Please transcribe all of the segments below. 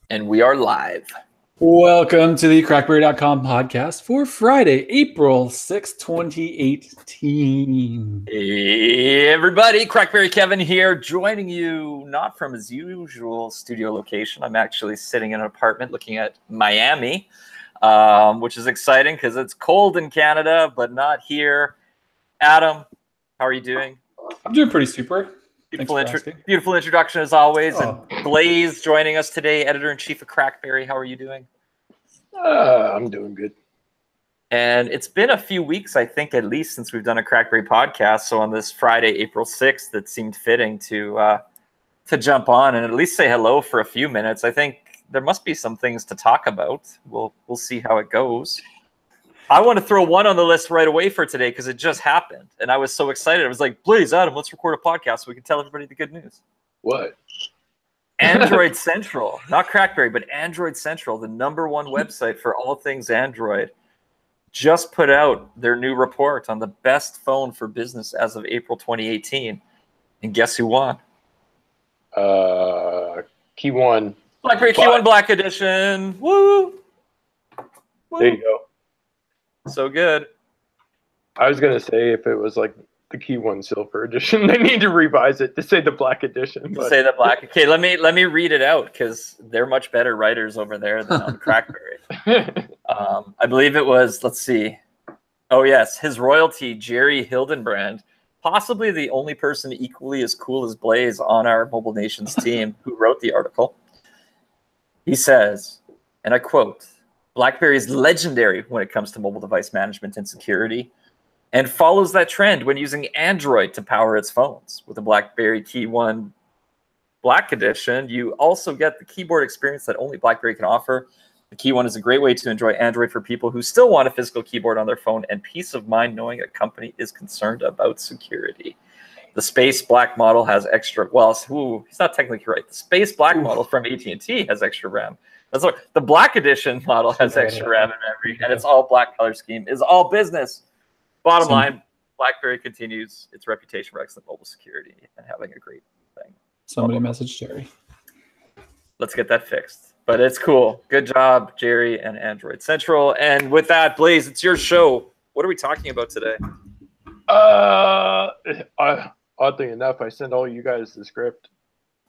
And we are live. Welcome to the CrackBerry.com podcast for Friday, April 6, 2018. Hey, everybody. CrackBerry Kevin here, joining you not from his usual studio location. I'm actually sitting in an apartment looking at Miami, which is exciting because it's cold in Canada, but not here. Adam, how are you doing? I'm doing pretty super. Beautiful introduction as always. And Blaze joining us today, editor-in-chief of CrackBerry. How are you doing? I'm doing good. And it's been a few weeks, I think, at least since we've done a CrackBerry podcast. So on this Friday, April 6th, it seemed fitting to jump on and at least say hello for a few minutes. I think there must be some things to talk about. We'll see how it goes. I want to throw one on the list right away for today because it just happened. And I was so excited. I was like, Blaze, Adam, let's record a podcast so we can tell everybody the good news. What? Android Central, not CrackBerry, but Android Central, the #1 website for all things Android, just put out their new report on the best phone for business as of April 2018. And guess who won? Key 1. BlackBerry Key 1 Black Edition. Woo! Woo! There you go. So good. I was going to say if it was like the Key 1 Silver Edition, they need to revise it to say the Black Edition. To say the Black. Okay, let me read it out because they're much better writers over there than on CrackBerry. I believe it was, let's see. Oh, yes. His royalty, Jerry Hildenbrand, possibly the only person equally as cool as Blaze on our Mobile Nations team who wrote the article. He says, and I quote, BlackBerry is legendary when it comes to mobile device management and security and follows that trend when using Android to power its phones. With the BlackBerry Key 1 Black Edition, you also get the keyboard experience that only BlackBerry can offer. The Key 1 is a great way to enjoy Android for people who still want a physical keyboard on their phone and peace of mind knowing a company is concerned about security. The Space Black model has extra, well, he's not technically right. The Space Black model from AT&T has extra RAM. That's what the Black Edition model has extra RAM and memory, and it's all black color scheme. Is all business. Bottom line, BlackBerry continues its reputation for excellent mobile security and having a great thing. Somebody message Jerry. Let's get that fixed. But it's cool. Good job, Jerry and Android Central. And with that, Blaze, it's your show. What are we talking about today? Oddly enough, I sent all you guys the script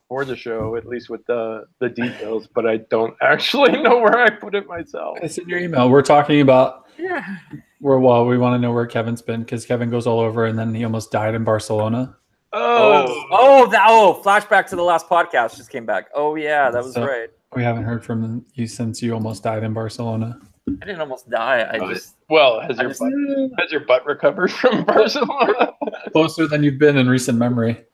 for the show, at least with the details, but I don't actually know where I put it myself. It's in your email. We're talking about we want to know where Kevin's been because Kevin goes all over and then he almost died in Barcelona. Flashback to the last podcast just came back. Oh yeah, that was right. We haven't heard from you since you almost died in Barcelona. I didn't almost die. Has your butt recovered from Barcelona? Closer than you've been in recent memory.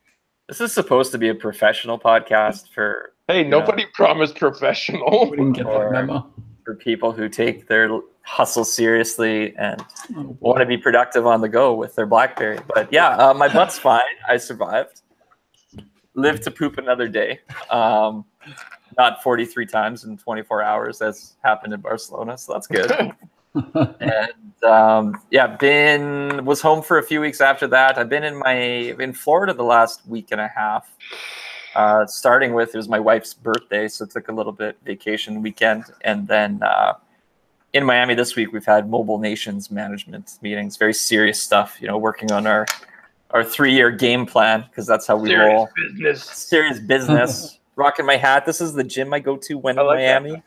This is supposed to be a professional podcast for. Hey, nobody promised professional. We didn't get that memo. For people who take their hustle seriously and want to be productive on the go with their BlackBerry. But yeah, my butt's fine. I survived. Lived to poop another day. Not 43 times in 24 hours as happened in Barcelona, so that's good. And was home for a few weeks after that. I've been in Florida the last week and a half. Starting with, it was my wife's birthday, so it took a little bit vacation weekend. And then in Miami this week, we've had Mobile Nations management meetings, very serious stuff, working on our 3-year game plan, because that's how we roll. Serious business. Rocking my hat. This is the gym I go to when in Miami. That.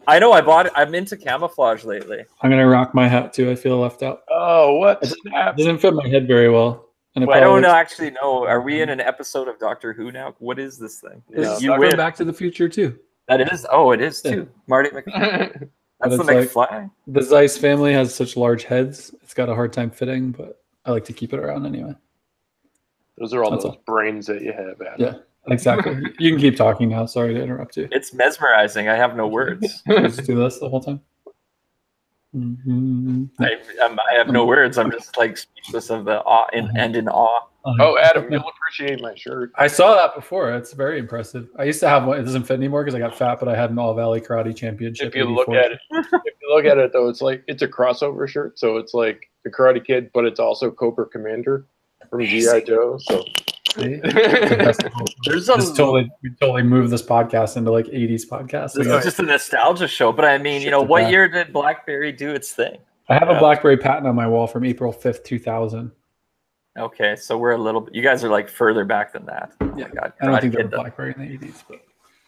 I know, I bought it. I'm into camouflage lately. I'm going to rock my hat too. I feel left out. Oh, what? It doesn't fit my head very well. And I don't actually know. Are we in an episode of Doctor Who now? What is this thing? You win Back to the Future too. That is. Oh, it is too. Marty McFly. That's the McFly. The Zeiss family has such large heads. It's got a hard time fitting, but I like to keep it around anyway. Those are all those brains that you have, Adam. Yeah. Exactly. You can keep talking now. Sorry to interrupt you. It's mesmerizing. I have no words. Just do this the whole time. I have no words. I'm just like speechless of the awe and in awe. Oh, Adam, you'll appreciate my shirt. I saw that before. It's very impressive. I used to have one. It doesn't fit anymore because I got fat, but I had an All Valley Karate Championship. If you look at it, though, it's like it's a crossover shirt. So it's like the Karate Kid, but it's also Cobra Commander from G.I. Joe. So See? There's we totally moved this podcast into like 80s podcast. This is just a nostalgia show. But I mean, what year did BlackBerry do its thing? I have a BlackBerry patent on my wall from April 5th, 2000. Okay, so we're a little bit. You guys are like further back than that. Oh my God, I don't think there was BlackBerry in the 80s, but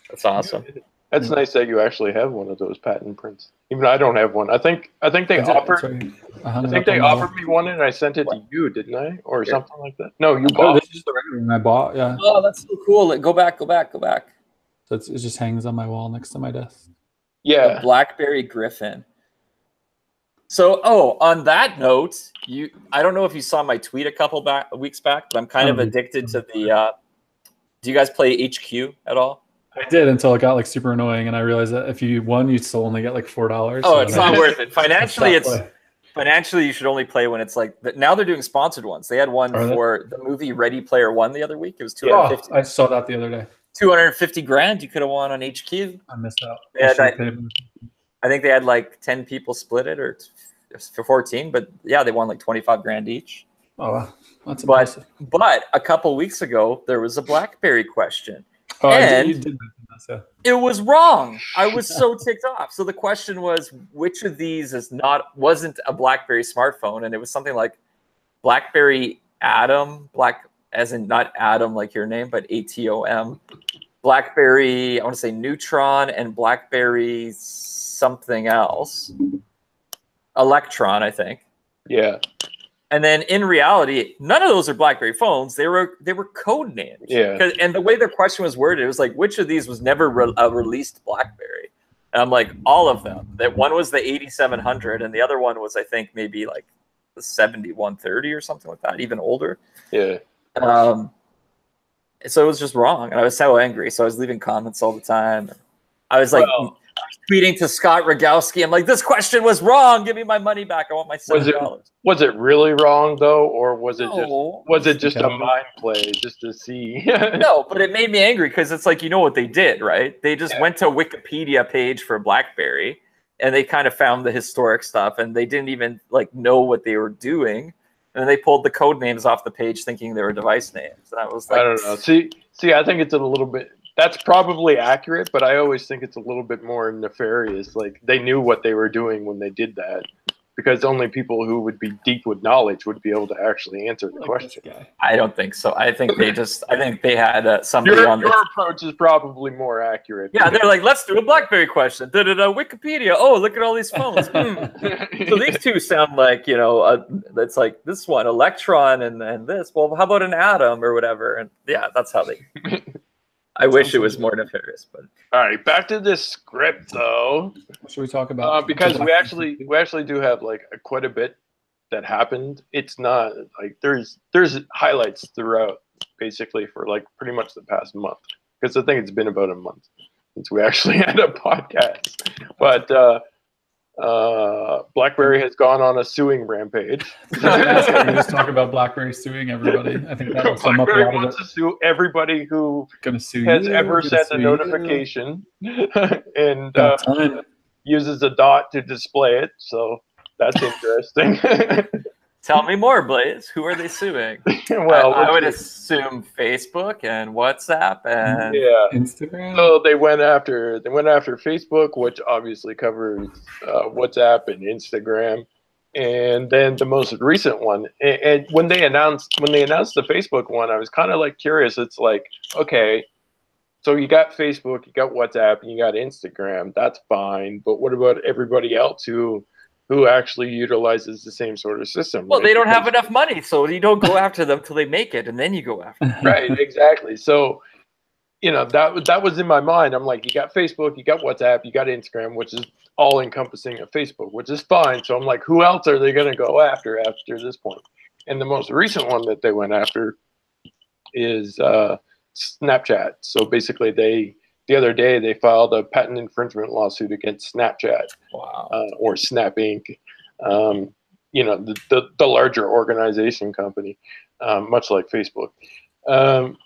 that's awesome. That's nice that you actually have one of those patent prints. Even though I don't have one. I think they offered. I think they offered me one, and I sent it to you, didn't I, or something like that? No, you bought. This is the regular one I bought. Yeah. Oh, that's so cool. Go back. So it just hangs on my wall next to my desk. Yeah. The BlackBerry Griffin. So, on that note, I don't know if you saw my tweet a couple weeks back, but I'm kind of addicted to the. Do you guys play HQ at all? I did until it got like super annoying, and I realized that if you won, you'd still only get like $4. Oh, it's not worth it. Financially, you should only play when it's like now they're doing sponsored ones. They had one for the movie Ready Player One the other week. It was $250. I saw that the other day. $250,000 you could have won on HQ. I missed out. I think they had like 10 people split it, or for 14. But yeah, they won like $25,000 each. Oh, wow. That's impressive. But a couple weeks ago, there was a BlackBerry question. Oh, and you did mention this, yeah. It was wrong. I was so ticked off. So the question was, which of these wasn't a BlackBerry smartphone? And it was something like BlackBerry Atom, as in not Atom like your name, but ATOM. BlackBerry, I want to say Neutron, and BlackBerry something else. Electron, I think. Yeah. And then in reality, none of those are BlackBerry phones. They were code names. Yeah. And the way their question was worded, it was like, which of these was never a released BlackBerry? And I'm like, all of them. That one was the 8700, and the other one was, I think, maybe like the 7130 or something like that, even older. Yeah. So it was just wrong, and I was so angry. So I was leaving comments all the time. I was like. Tweeting to Scott Rogowski, I'm like, this question was wrong. Give me my money back. I want my $7. Was it really wrong though, or was it just a mind play just to see? No, but it made me angry because it's like, what they did, right? They just went to a Wikipedia page for BlackBerry, and they kind of found the historic stuff, and they didn't even like know what they were doing, and they pulled the code names off the page thinking they were device names. And I was like, I don't know. See, I think it's a little bit. That's probably accurate, but I always think it's a little bit more nefarious. Like they knew what they were doing when they did that, because only people who would be deep with knowledge would be able to actually answer the question. I don't think so. I think they had somebody on your approach is probably more accurate. Yeah, they're like, let's do a BlackBerry question. Wikipedia. Oh, look at all these phones. So these two sound like, it's like this one, Electron, and this. Well, how about an Atom or whatever? And yeah, that's how they. I wish it was more nefarious, but all right, back to this script though. What should we talk about? Because we actually do have like quite a bit that happened. It's not like there's highlights throughout basically for like pretty much the past month, because I think it's been about a month since we actually had a podcast. But BlackBerry has gone on a suing rampage. We just talk about BlackBerry suing everybody. I think that will sum up a lot wants to sue everybody who has ever sent a notification and uses a dot to display it. So that's interesting. Tell me more, Blaze. Who are they suing? Well, I would assume Facebook and WhatsApp and Instagram. So they went after Facebook, which obviously covers WhatsApp and Instagram, and then the most recent one. And when they announced the Facebook one, I was kind of like curious. It's like, okay, so you got Facebook, you got WhatsApp, and you got Instagram. That's fine, but what about everybody else who actually utilizes the same sort of system? Well, they don't have enough money, so you don't go after them till they make it, and then you go after them. Right, exactly. So, that was in my mind. I'm like, you got Facebook, you got WhatsApp, you got Instagram, which is all encompassing of Facebook, which is fine. So I'm like, who else are they going to go after this point? And the most recent one that they went after is Snapchat. So basically, the other day, they filed a patent infringement lawsuit against Snapchat. Wow. Or Snap Inc., the larger organization company, much like Facebook.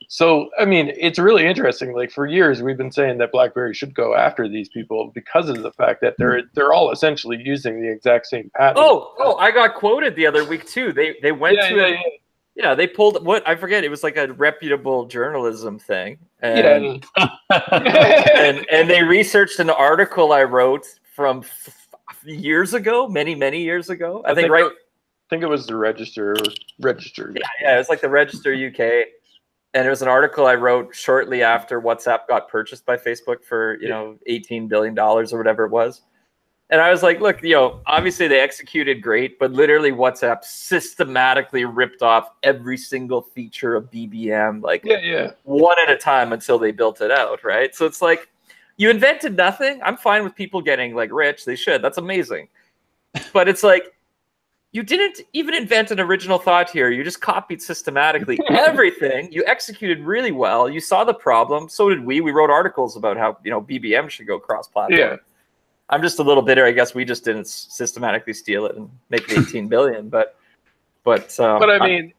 So, I mean, it's really interesting. Like for years, we've been saying that BlackBerry should go after these people because of the fact that they're all essentially using the exact same patent. Oh, I got quoted the other week too. They went Yeah, they pulled what I forget. It was like a reputable journalism thing, and and they researched an article I wrote from years ago, many years ago. I think it was the Register. Yeah, it was like the Register UK, and it was an article I wrote shortly after WhatsApp got purchased by Facebook for $18 billion or whatever it was. And I was like, look, obviously they executed great, but literally WhatsApp systematically ripped off every single feature of BBM, one at a time until they built it out, right? So it's like, you invented nothing. I'm fine with people getting like rich. They should. That's amazing. But it's like, you didn't even invent an original thought here. You just copied systematically everything. You executed really well. You saw the problem. So did we. We wrote articles about how, BBM should go cross-platform. Yeah. I'm just a little bitter. I guess we just didn't systematically steal it and make it 18 billion. But I mean,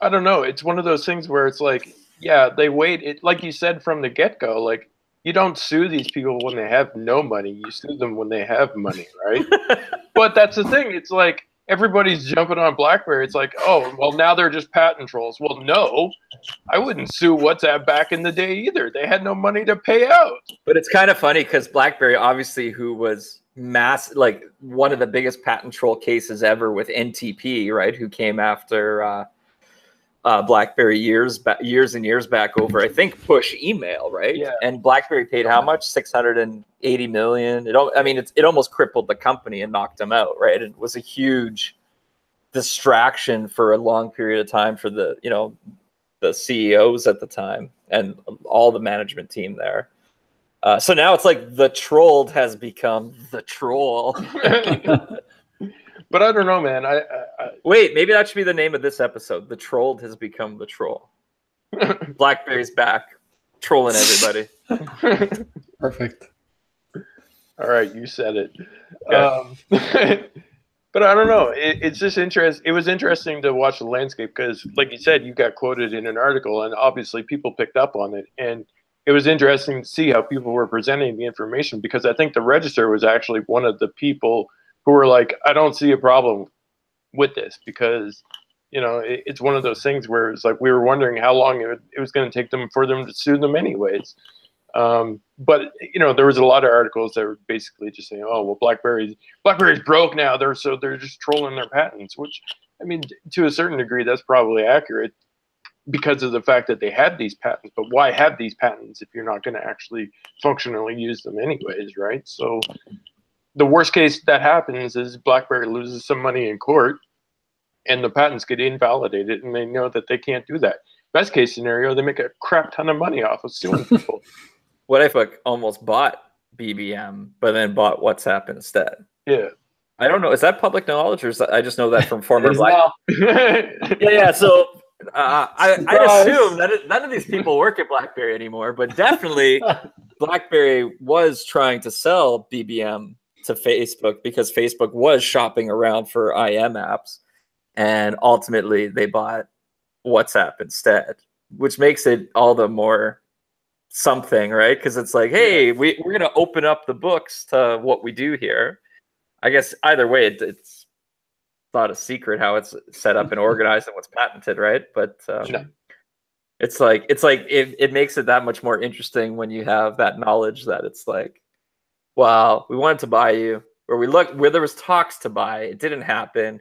I don't know. It's one of those things where it's like, yeah, they wait. It, like you said from the get-go, like, you don't sue these people when they have no money. You sue them when they have money, right? But that's the thing. It's like everybody's jumping on BlackBerry. It's like, oh, well, now they're just patent trolls. Well, no, I wouldn't sue WhatsApp back in the day either. They had no money to pay out. But it's kind of funny because BlackBerry, obviously, who was like one of the biggest patent troll cases ever with NTP, right? Who came after BlackBerry years and years back over, I think, push email, right? Yeah. And BlackBerry paid how much? $680 million. It almost crippled the company and knocked them out, right? It was a huge distraction for a long period of time for the CEOs at the time and all the management team there. So now it's like the trolled has become the troll. But I don't know, man. I Wait, maybe that should be the name of this episode. The trolled has become the troll. BlackBerry's back, trolling everybody. Perfect. All right, you said it. Okay. But I don't know. It's just interesting. It was interesting to watch the landscape because, like you said, you got quoted in an article, and obviously people picked up on it. And it was interesting to see how people were presenting the information because I think the Register was actually one of the people who were like, I don't see a problem with this because, it's one of those things where it's like we were wondering how long it was going to take them for them to sue them anyways. But, there was a lot of articles that were basically just saying, oh, well, BlackBerry's broke now. They're just trolling their patents, which, I mean, to a certain degree, that's probably accurate because of the fact that they had these patents. But why have these patents if you're not going to actually functionally use them anyways, right? So the worst case that happens is BlackBerry loses some money in court and the patents get invalidated and they know that they can't do that. Best case scenario, they make a crap ton of money off of suing people. What if I almost bought BBM, but then bought WhatsApp instead? Yeah. I don't know. Is that public knowledge or I just know that from former BlackBerry? Yeah. So I assume that none of these people work at BlackBerry anymore, but definitely BlackBerry was trying to sell BBM to Facebook because Facebook was shopping around for IM apps, and ultimately they bought WhatsApp instead, which makes it all the more something, right? Because it's like, hey, we're going to open up the books to what we do here. I guess either way, it's not a secret how it's set up and organized and what's patented, right? But it's like it makes it that much more interesting when you have that knowledge that it's like, wow, we wanted to buy you, or we looked where there was talks to buy, it didn't happen.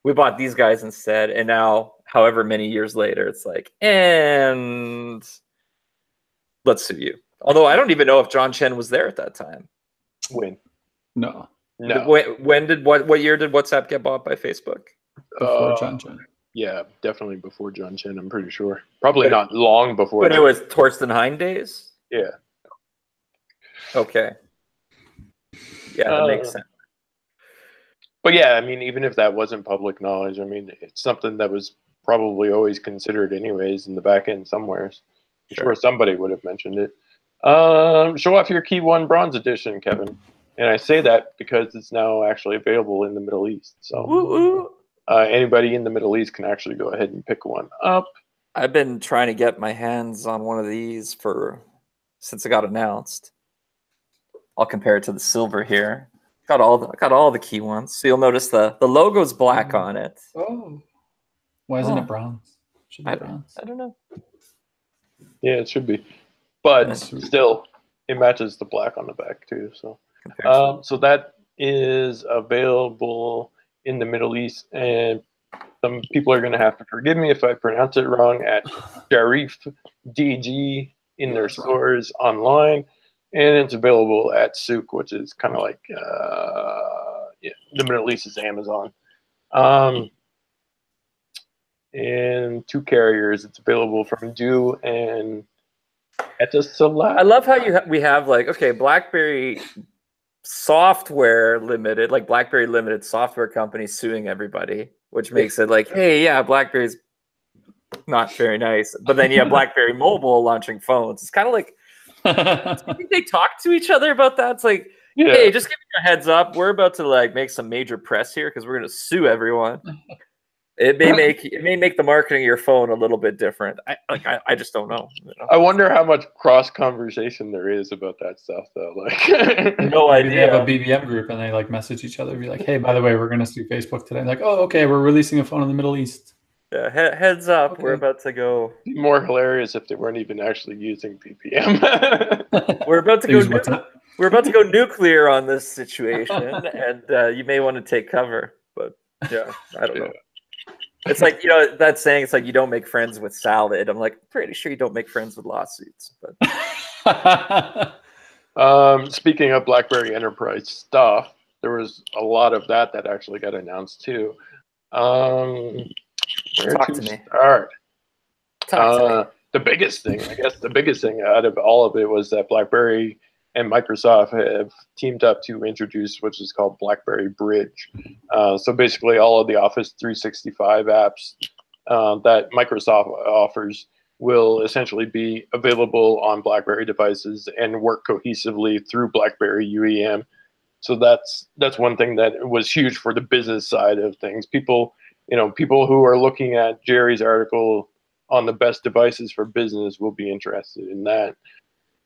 We bought these guys instead, and now, however many years later, it's like, and let's sue you. Although I don't even know if John Chen was there at that time. When? No. What year did WhatsApp get bought by Facebook? Before John Chen. Yeah, definitely before John Chen, I'm pretty sure. Probably not long before. But it was Torsten Hein days? Yeah. Okay. Yeah, that makes sense. But yeah, I mean, even if that wasn't public knowledge, I mean, it's something that was probably always considered anyways in the back end somewhere. Sure, somebody would have mentioned it. Show off your Key 1 Bronze Edition, Kevin. And I say that because it's now actually available in the Middle East. So anybody in the Middle East can actually go ahead and pick one up. I've been trying to get my hands on one of these since it got announced. I'll compare it to the silver here. Got all the Key ones. So you'll notice the logo's black on it. Oh. Why isn't it bronze? Should be I bronze. don't know. Yeah, it should be. But still, it matches the black on the back too. So, so that is available in the Middle East, and some people are going to have to forgive me if I pronounce it wrong, at Sharif DG in their stores online, and it's available at Souk, which is kind of like the Middle East is Amazon. And 2 carriers. It's available from Do and Etisalat. I love how we have like, okay, BlackBerry Software Limited, like BlackBerry Limited Software Company suing everybody, which makes it like, hey, yeah, BlackBerry's not very nice. But then you have BlackBerry Mobile launching phones. It's kind of like, I think they talk to each other about that. It's like, hey, just give me a heads up. We're about to like make some major press here because we're going to sue everyone. It may make the marketing of your phone a little bit different. I just don't know. I wonder how much cross conversation there is about that stuff, though. Like, no idea. They have a BBM group and they like message each other, be like, "Hey, by the way, we're gonna sue Facebook today." Like, "Oh, okay, we're releasing a phone in the Middle East." Yeah, heads up, okay. We're about to go. It'd be more hilarious if they weren't even actually using BBM. We're about to go. We're about to go nuclear on this situation, and you may want to take cover. But yeah, I don't know. It's like, you know, that saying, it's like you don't make friends with salad. I'm like, pretty sure you don't make friends with lawsuits. But speaking of BlackBerry Enterprise stuff, there was a lot of that actually got announced too. Where Talk to me. start? Talk to me. The biggest thing out of all of it was that BlackBerry and Microsoft have teamed up to introduce which is called BlackBerry Bridge. So basically all of the Office 365 apps that Microsoft offers will essentially be available on BlackBerry devices and work cohesively through BlackBerry UEM. So that's one thing that was huge for the business side of things. People who are looking at Jerry's article on the best devices for business will be interested in that.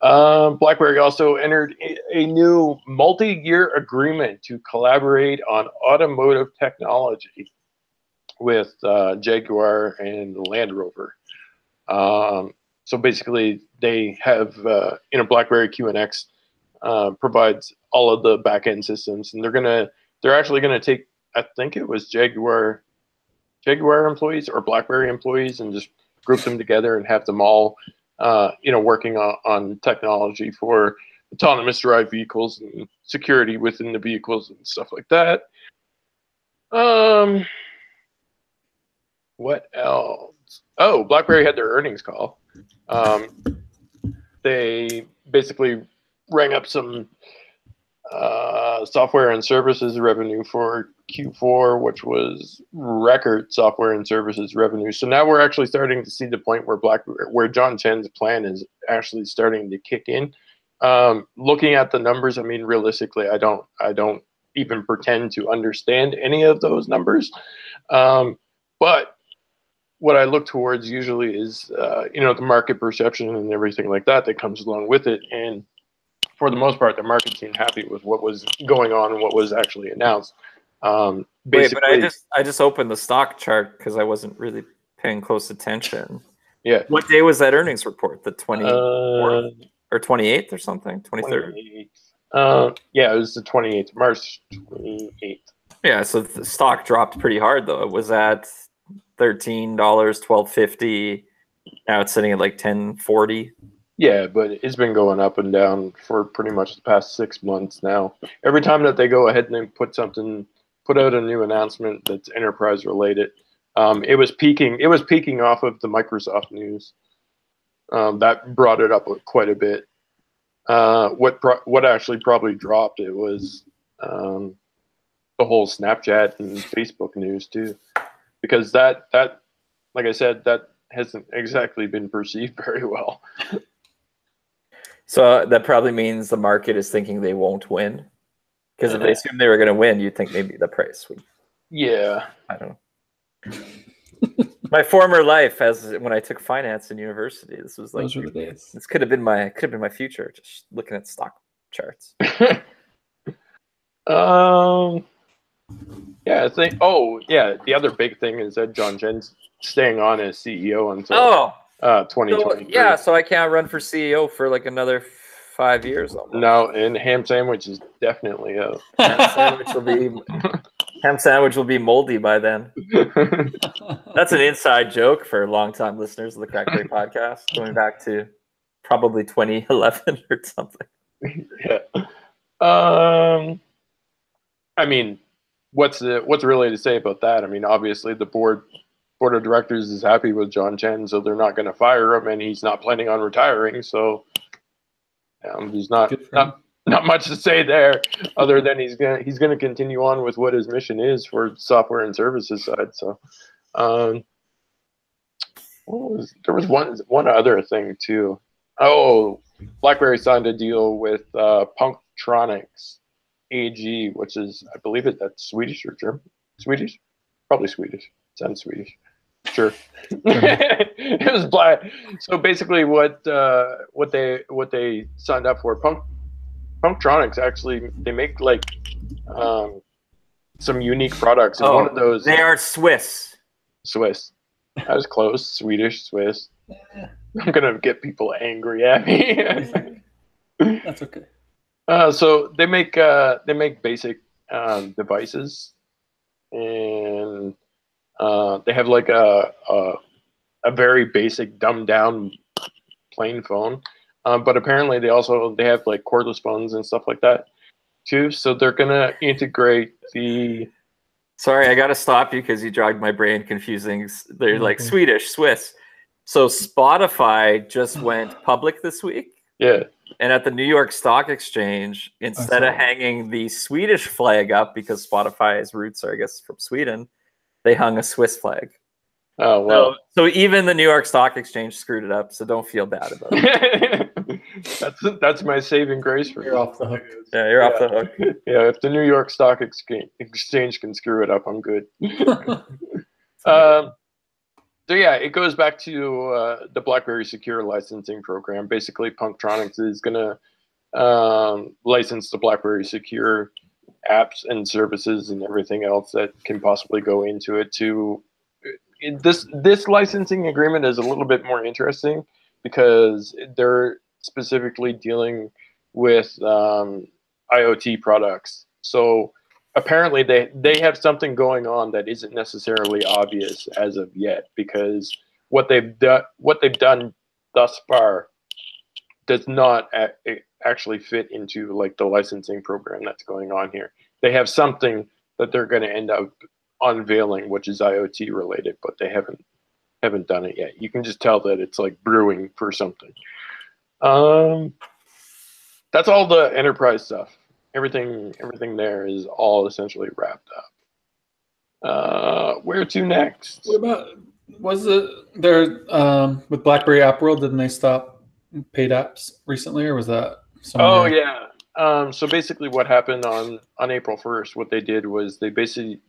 BlackBerry also entered a new multi-year agreement to collaborate on automotive technology with Jaguar and Land Rover. So basically, they have BlackBerry QNX provides all of the back-end systems, and they're actually gonna take, I think it was Jaguar employees or BlackBerry employees, and just group them together and have them all working on technology for autonomous drive vehicles and security within the vehicles and stuff like that. What else? Oh, BlackBerry had their earnings call. They basically rang up some software and services revenue for Q4, which was record software and services revenue. So now we're actually starting to see the point where John Chen's plan is actually starting to kick in. Looking at the numbers, I mean, realistically, I don't even pretend to understand any of those numbers. But what I look towards usually is, the market perception and everything like that comes along with it. And for the most part, the market seemed happy with what was going on and what was actually announced. Wait, but I just opened the stock chart because I wasn't really paying close attention. Yeah. What day was that earnings report? The 24th or 28th or something? 23rd? 28th. Yeah, it was the 28th, March 28th. Yeah, so the stock dropped pretty hard though. It was at $13, $12.50. Now it's sitting at like $10.40. Yeah, but it's been going up and down for pretty much the past 6 months now. Every time that they go ahead and they put out a new announcement that's enterprise related, it was peaking off of the Microsoft news. That brought it up quite a bit. What actually probably dropped it was the whole Snapchat and Facebook news too, because that like I said, that hasn't exactly been perceived very well. So that probably means the market is thinking they won't win. Because if they assumed they were going to win, you'd think maybe the price would. Yeah. I don't know. My former life, when I took finance in university, this was like, those were the days. This could have been my future, just looking at stock charts. Yeah, Yeah, I think. Oh, yeah. The other big thing is that John Chen's staying on as CEO until 2023. So I can't run for CEO for like another 5 years almost. No, and ham sandwich is definitely out. Ham sandwich will be moldy by then. That's an inside joke for long-time listeners of the CrackBerry Podcast, going back to probably 2011 or something. Yeah. I mean, what's really to say about that? I mean, obviously the board of directors is happy with John Chen, so they're not going to fire him, and he's not planning on retiring. So there's not much to say there, other than he's gonna continue on with what his mission is for software and services side. So, there was one other thing too. Oh, BlackBerry signed a deal with Punktronics AG, which is, I believe that's Swedish or German. Swedish, probably Swedish. Sounds Swedish. Sure. It was black. So basically, what they signed up for, Punktronics actually, they make like some unique products. And one of those, they are Swiss. I was close. Swedish, Swiss. I'm gonna get people angry at me. That's okay. So they make basic devices, and they have like a very basic dumbed down plain phone, but apparently they have like cordless phones and stuff like that too. So they're gonna integrate the. Sorry, I gotta stop you because you jogged my brain confusing. They're like Swedish, Swiss. So Spotify just went public this week. Yeah. And at the New York Stock Exchange, instead of hanging the Swedish flag up, because Spotify's roots are, I guess, from Sweden, they hung a Swiss flag. Oh, well. So even the New York Stock Exchange screwed it up, so don't feel bad about it. That's my saving grace for you. You're off the hook. Yeah, you're off the hook. Yeah, if the New York Stock Exchange can screw it up, I'm good. So yeah, it goes back to the BlackBerry Secure licensing program. Basically, Punktronics is going to license the BlackBerry Secure apps and services and everything else that can possibly go into it. This licensing agreement is a little bit more interesting because they're specifically dealing with IoT products. So apparently they have something going on that isn't necessarily obvious as of yet, because what they've done thus far does not actually fit into like the licensing program that's going on here. They have something that they're going to end up unveiling, which is IoT related, but they haven't done it yet. You can just tell that it's like brewing for something. That's all the enterprise stuff. Everything there is all essentially wrapped up. Where to next? What about, was it there with BlackBerry App World? Didn't they stop paid apps recently, or was that somewhere? Oh yeah. So basically, what happened on April 1st? What they did was they didn't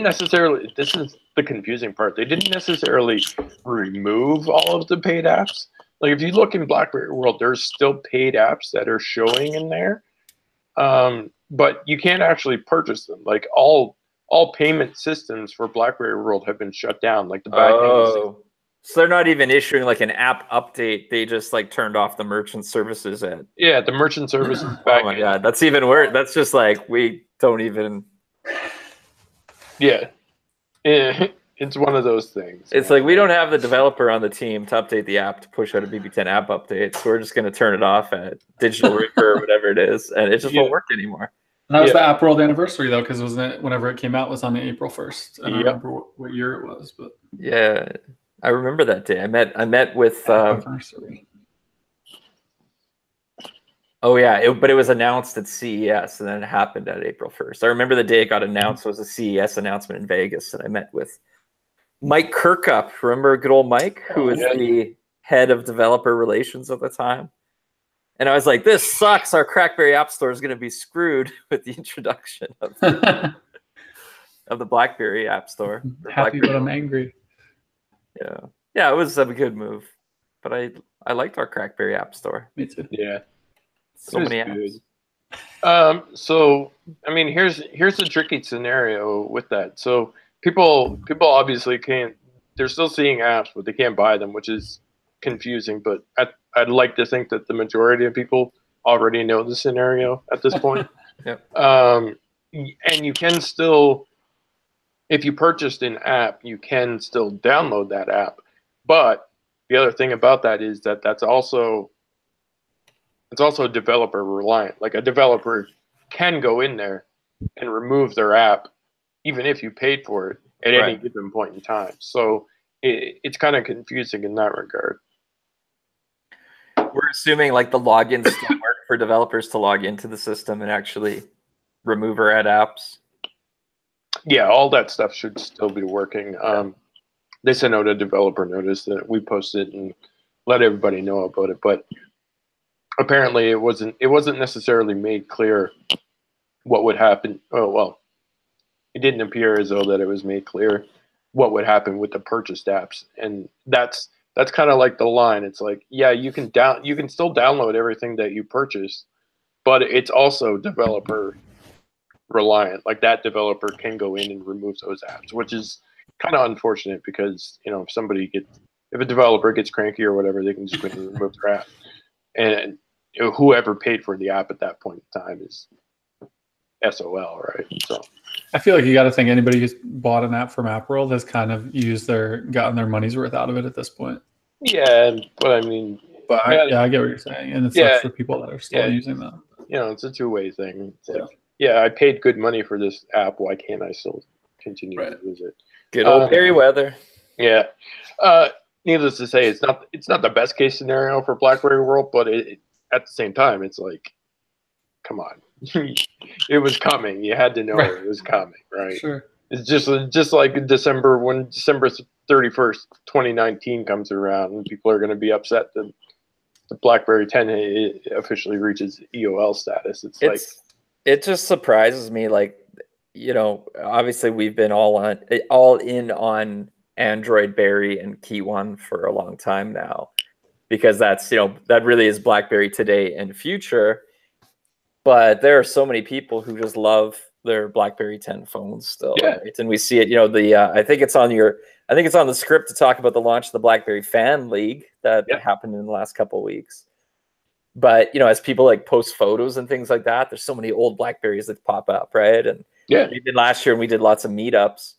necessarily. This is the confusing part. They didn't necessarily remove all of the paid apps. Like if you look in BlackBerry World, there's still paid apps that are showing in there, but you can't actually purchase them. Like all payment systems for BlackBerry World have been shut down. Like the back end. So they're not even issuing like an app update. They just like turned off the merchant services at. Yeah, the merchant services back. Oh my god, that's even worse. That's just like we don't even. Yeah. It's one of those things. It's like we don't have the developer on the team to update the app to push out a BB10 app update, so we're just going to turn it off at Digital Reaper or whatever it is, and it just won't work anymore. And that was the App World anniversary though, because wasn't it whenever it came out was on April 1st. I don't remember what year it was, but yeah, I remember that day. I met with. Oh yeah, but it was announced at CES, and then it happened at April 1st. I remember the day it got announced was a CES announcement in Vegas, and I met with Mike Kirkup. Remember good old Mike, who was the head of developer relations at the time? And I was like, this sucks. Our CrackBerry App Store is going to be screwed with the introduction of the BlackBerry App Store. Happy, but I'm angry. Yeah, it was a good move. But I liked our CrackBerry App Store. Me too. Yeah. So many apps. So I mean, here's the tricky scenario with that. So people obviously can't. They're still seeing apps, but they can't buy them, which is confusing. But I'd like to think that the majority of people already know the scenario at this point. Yep. And you can still, if you purchased an app, you can still download that app. But the other thing about that is that it's also developer reliant. Like a developer can go in there and remove their app, even if you paid for it at any given point in time. So it's kind of confusing in that regard. We're assuming like the logins still work for developers to log into the system and actually remove or add apps. Yeah, all that stuff should still be working. They sent out a developer notice that we posted and let everybody know about it, but apparently it wasn't necessarily made clear what would happen. Oh well, it didn't appear as though that it was made clear what would happen with the purchased apps, and that's kind of like the line. It's like, yeah, you can still download everything that you purchased, but it's also developer reliant. Like that developer can go in and remove those apps, which is kind of unfortunate because, you know, if a developer gets cranky or whatever, they can just go in and remove their app. And you know, whoever paid for the app at that point in time is SOL, right? So I feel like you got to think anybody who's bought an app from AppWorld has kind of gotten their money's worth out of it at this point. Yeah, but I mean, I get what you're saying, and it sucks for people that are still using them. You know, it's a two-way thing. It's like, yeah, I paid good money for this app. Why can't I still continue to use it? Good old Perryweather. Yeah. Needless to say, it's not the best case scenario for BlackBerry World, but at the same time, it's like, come on, it was coming. You had to know it was coming, right? Sure. It's just like in December, when December 31st, 2019 comes around, and people are going to be upset that the BlackBerry 10 officially reaches EOL status. It just surprises me, like, you know, obviously we've been all in on Android Berry and Key One for a long time now, because that's, you know, that really is BlackBerry today and future. But there are so many people who just love their BlackBerry 10 phones still, right? And we see it, you know, I think it's on the script to talk about the launch of the BlackBerry Fan League that happened in the last couple of weeks. But, you know, as people like post photos and things like that, there's so many old BlackBerries that pop up, right? And we did last year, and we did lots of meetups.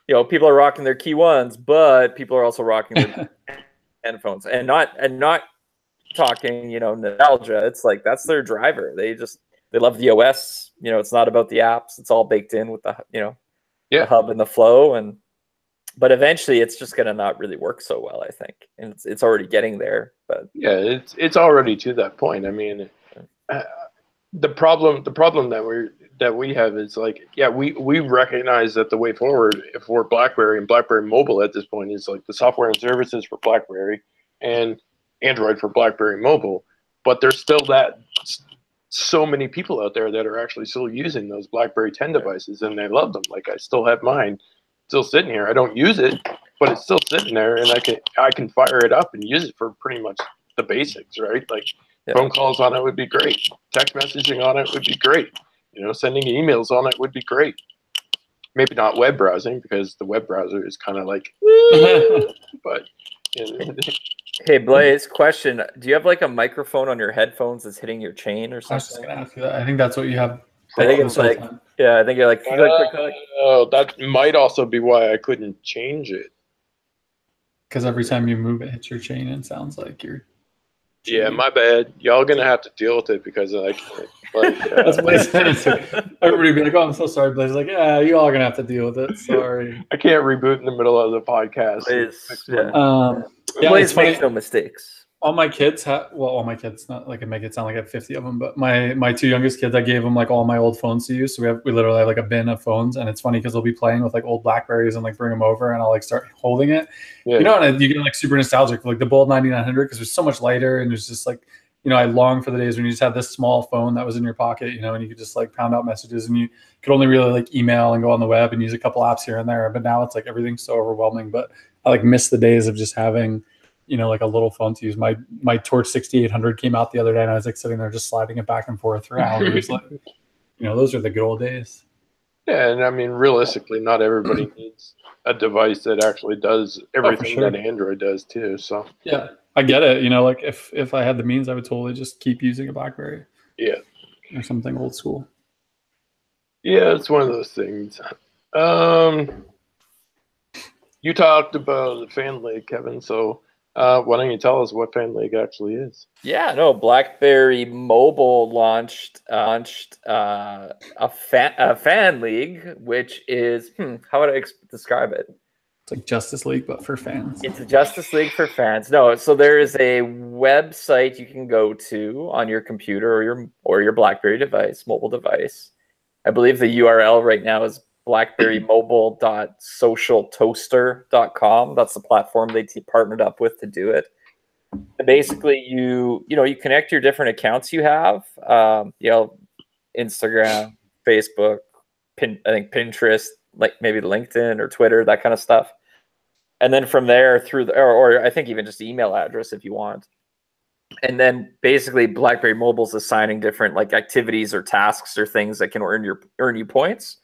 You know, people are rocking their Key Ones, but people are also rocking their headphones, and not talking, you know, nostalgia. It's like that's their driver. They love the OS. You know, it's not about the apps. It's all baked in with the, you know, the hub and the flow. But eventually it's just going to not really work so well, I think. And it's already getting there. But yeah, it's already to that point. I mean, the problem that we have is like, we recognize that the way forward for BlackBerry and BlackBerry Mobile at this point is like the software and services for BlackBerry and Android for BlackBerry Mobile, but there's still so many people out there that are actually still using those BlackBerry 10 devices, and they love them. Like I still have mine still sitting here. I don't use it, but it's still sitting there, and I can fire it up and use it for pretty much the basics, right? Like phone calls on it would be great. Text messaging on it would be great. You know, sending emails on it would be great. Maybe not web browsing, because the web browser is kind of like, but. You know. Hey Blaze, question: do you have like a microphone on your headphones that's hitting your chain or something? I was just gonna ask you that. I think that's what you have. I think it's like, I think you're like, oh, that might also be why I couldn't change it. Because every time you move, it hits your chain and sounds like you're. Yeah, my bad. Y'all gonna have to deal with it because I can't. Like, that's Blaze. Everybody be like, "Oh, I'm so sorry." Blaze like, "Yeah, you all gonna have to deal with it." Sorry. I can't reboot in the middle of the podcast. Blaze makes no mistakes. All my kids all my kids, not like I make it sound like I have 50 of them, but my two youngest kids, I gave them like all my old phones to use. So we literally have like a bin of phones, and it's funny because they'll be playing with like old Blackberries and like bring them over, and I'll like start holding it. You know, and you get like super nostalgic for like the Bold 9900 because it's so much lighter, and there's just like, you know, I long for the days when you just have this small phone that was in your pocket, you know, and you could just like pound out messages, and you could only really like email and go on the web and use a couple apps here and there. But now it's like everything's so overwhelming. But I like miss the days of just having like a little phone to use. My Torch 6800 came out the other day, and I was like sitting there just sliding it back and forth for hours. Like, those are the good old days. Yeah, and I mean, realistically, not everybody needs a device that actually does everything that Android does too. So yeah, I get it. Like if I had the means, I would totally just keep using a BlackBerry. Yeah, or something old school. Yeah, it's one of those things. You talked about the Fan League, Kevin. So why don't you tell us what Fan League actually is? Yeah, no, BlackBerry Mobile launched a fan league, which is how would I describe it? It's like Justice League, but for fans. It's a Justice League for fans. No, so there is a website you can go to on your computer or your BlackBerry device, mobile device. I believe the URL right now is blackberrymobile.socialtoaster.com. That's the platform they partnered up with to do it. And basically, you connect your different accounts you have, Instagram, Facebook, I think Pinterest, like maybe LinkedIn or Twitter, that kind of stuff. And then from there through or I think even just email address if you want. And then basically BlackBerry Mobile's assigning different like activities or tasks or things that can earn you points.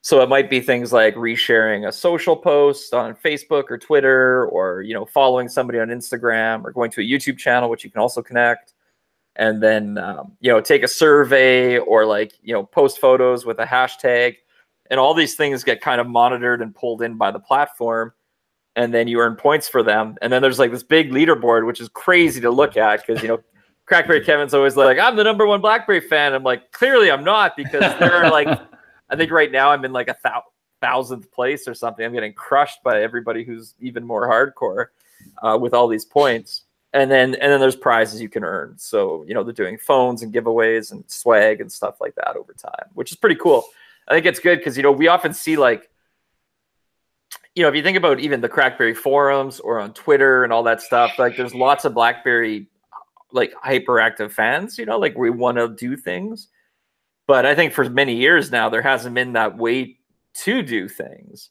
So it might be things like resharing a social post on Facebook or Twitter, or following somebody on Instagram, or going to a YouTube channel, which you can also connect. And then take a survey, or post photos with a hashtag, and all these things get kind of monitored and pulled in by the platform. And then you earn points for them. And then there's like this big leaderboard, which is crazy to look at because, CrackBerry Kevin's always like, I'm the #1 BlackBerry fan. I'm like, clearly I'm not, because there are like, I think right now I'm in like 1,000th place or something. I'm getting crushed by everybody who's even more hardcore with all these points. And then there's prizes you can earn. So, they're doing phones and giveaways and swag and stuff like that over time, which is pretty cool. I think it's good because, we often see like, if you think about even the CrackBerry forums or on Twitter and all that stuff, like there's lots of BlackBerry like hyperactive fans, like we want to do things. But I think for many years now, there hasn't been that way to do things.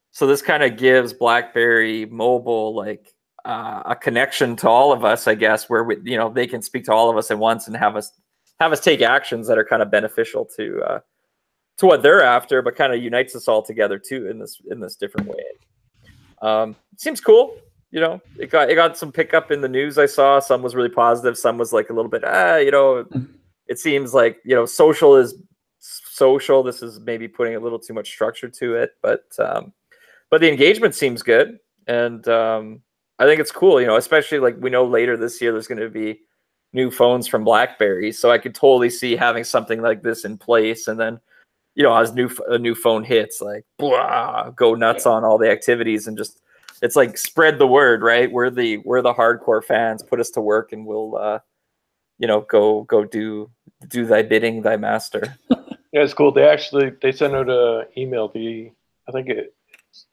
So this kind of gives BlackBerry Mobile like a connection to all of us, I guess, where they can speak to all of us at once and have us take actions that are kind of beneficial to what they're after, but kind of unites us all together too in this different way. Seems cool. It got some pickup in the news. I saw some was really positive. Some was like a little bit, it seems like, social is social. This is maybe putting a little too much structure to it, but the engagement seems good. And I think it's cool, especially like we know later this year, there's going to be new phones from BlackBerry. So I could totally see having something like this in place. And then, as a new phone hits, like blah, go nuts on all the activities and just, it's like spread the word, right? We're the hardcore fans. Put us to work, and we'll go do thy bidding, thy master. Yeah, it's cool. They sent out an email. I think it's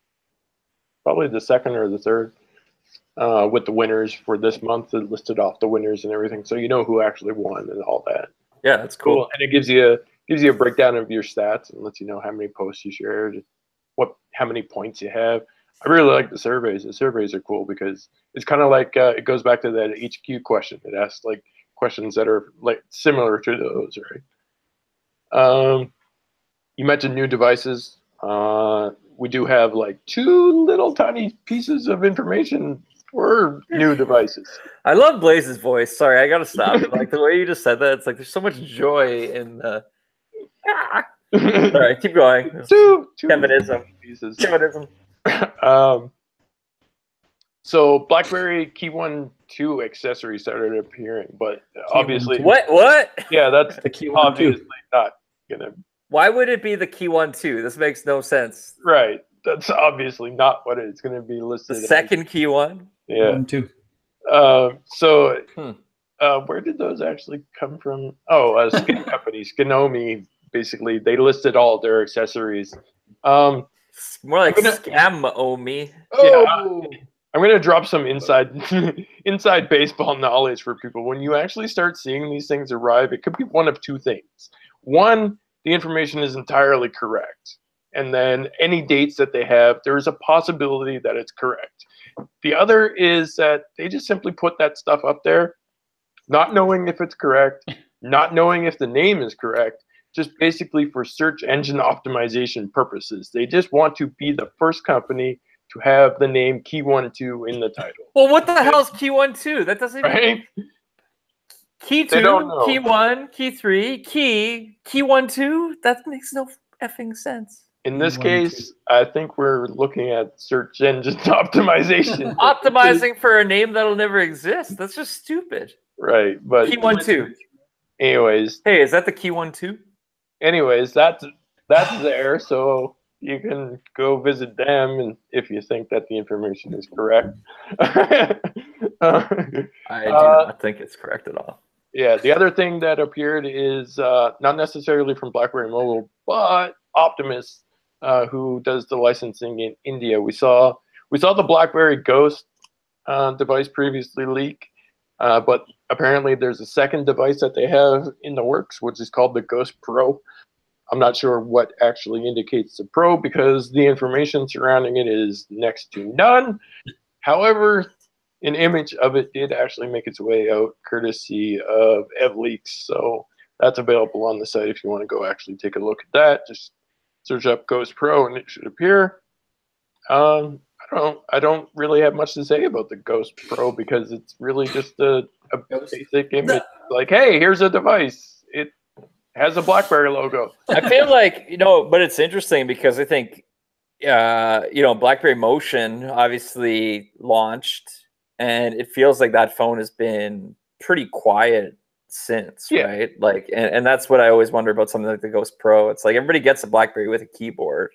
probably the second or the third with the winners for this month. It listed off the winners and everything, so you know who actually won and all that. Yeah, that's cool. And it gives you a breakdown of your stats and lets you know how many posts you shared, how many points you have. I really like the surveys. The surveys are cool because it's kind of like it goes back to that HQ question. It asks like questions that are like similar to those, right? You mentioned new devices. We do have like 2 little tiny pieces of information for new devices. I love Blaze's voice. Sorry, I gotta stop. Like the way you just said that, it's like there's so much joy in the. All right, keep going. Two Feminism. pieces. Feminism. So BlackBerry Key 1.2 accessories started appearing, but obviously what? Yeah, that's the Key 1.2. obviously not gonna. Why would it be the Key 1.2? This makes no sense. Right, that's obviously not what it's going to be listed. The second Key 1. Yeah. 1.2. So where did those actually come from? Oh, a skin company, Skinomi. Basically, they listed all their accessories. More like Scam-o-me. Yeah, I'm going to drop some inside baseball knowledge for people. When you actually start seeing these things arrive, it could be one of 2 things. One, the information is entirely correct. And then any dates that they have, there is a possibility that it's correct. The other is that they just simply put that stuff up there, not knowing if it's correct, not knowing if the name is correct, just basically for search engine optimization purposes. They just want to be the first company to have the name Key12 in the title. Well, what the hell is Key 1-2? That doesn't even... Right? Key They 2, don't know. Key 1, Key 3, Key 1-2? That makes no effing sense. In this case, I think we're looking at search engine optimization. Optimizing for a name that'll never exist. That's just stupid. Right, but Key 1-2. anyways, Hey, is that the Key 1-2? anyways, that's there, so you can go visit them, and if you think that the information is correct. I do not think it's correct at all. Yeah, the other thing that appeared is not necessarily from BlackBerry Mobile, but Optimus, who does the licensing in India. We saw the BlackBerry Ghost device previously leak, but apparently there's a second device that they have in the works, which is called the Ghost Pro. I'm not sure what actually indicates the Pro because the information surrounding it is next to none. However, an image of it did actually make its way out courtesy of EvLeaks, so that's available on the site if you want to go actually take a look at that. Just search up Ghost Pro and it should appear. I don't really have much to say about the Ghost Pro because it's really just a basic image. Like, hey, here's a device. It has a BlackBerry logo. I feel like, but it's interesting because I think, BlackBerry Motion obviously launched, and it feels like that phone has been pretty quiet since, right? Like, and that's what I always wonder about something like the Ghost Pro. It's like everybody gets a BlackBerry with a keyboard.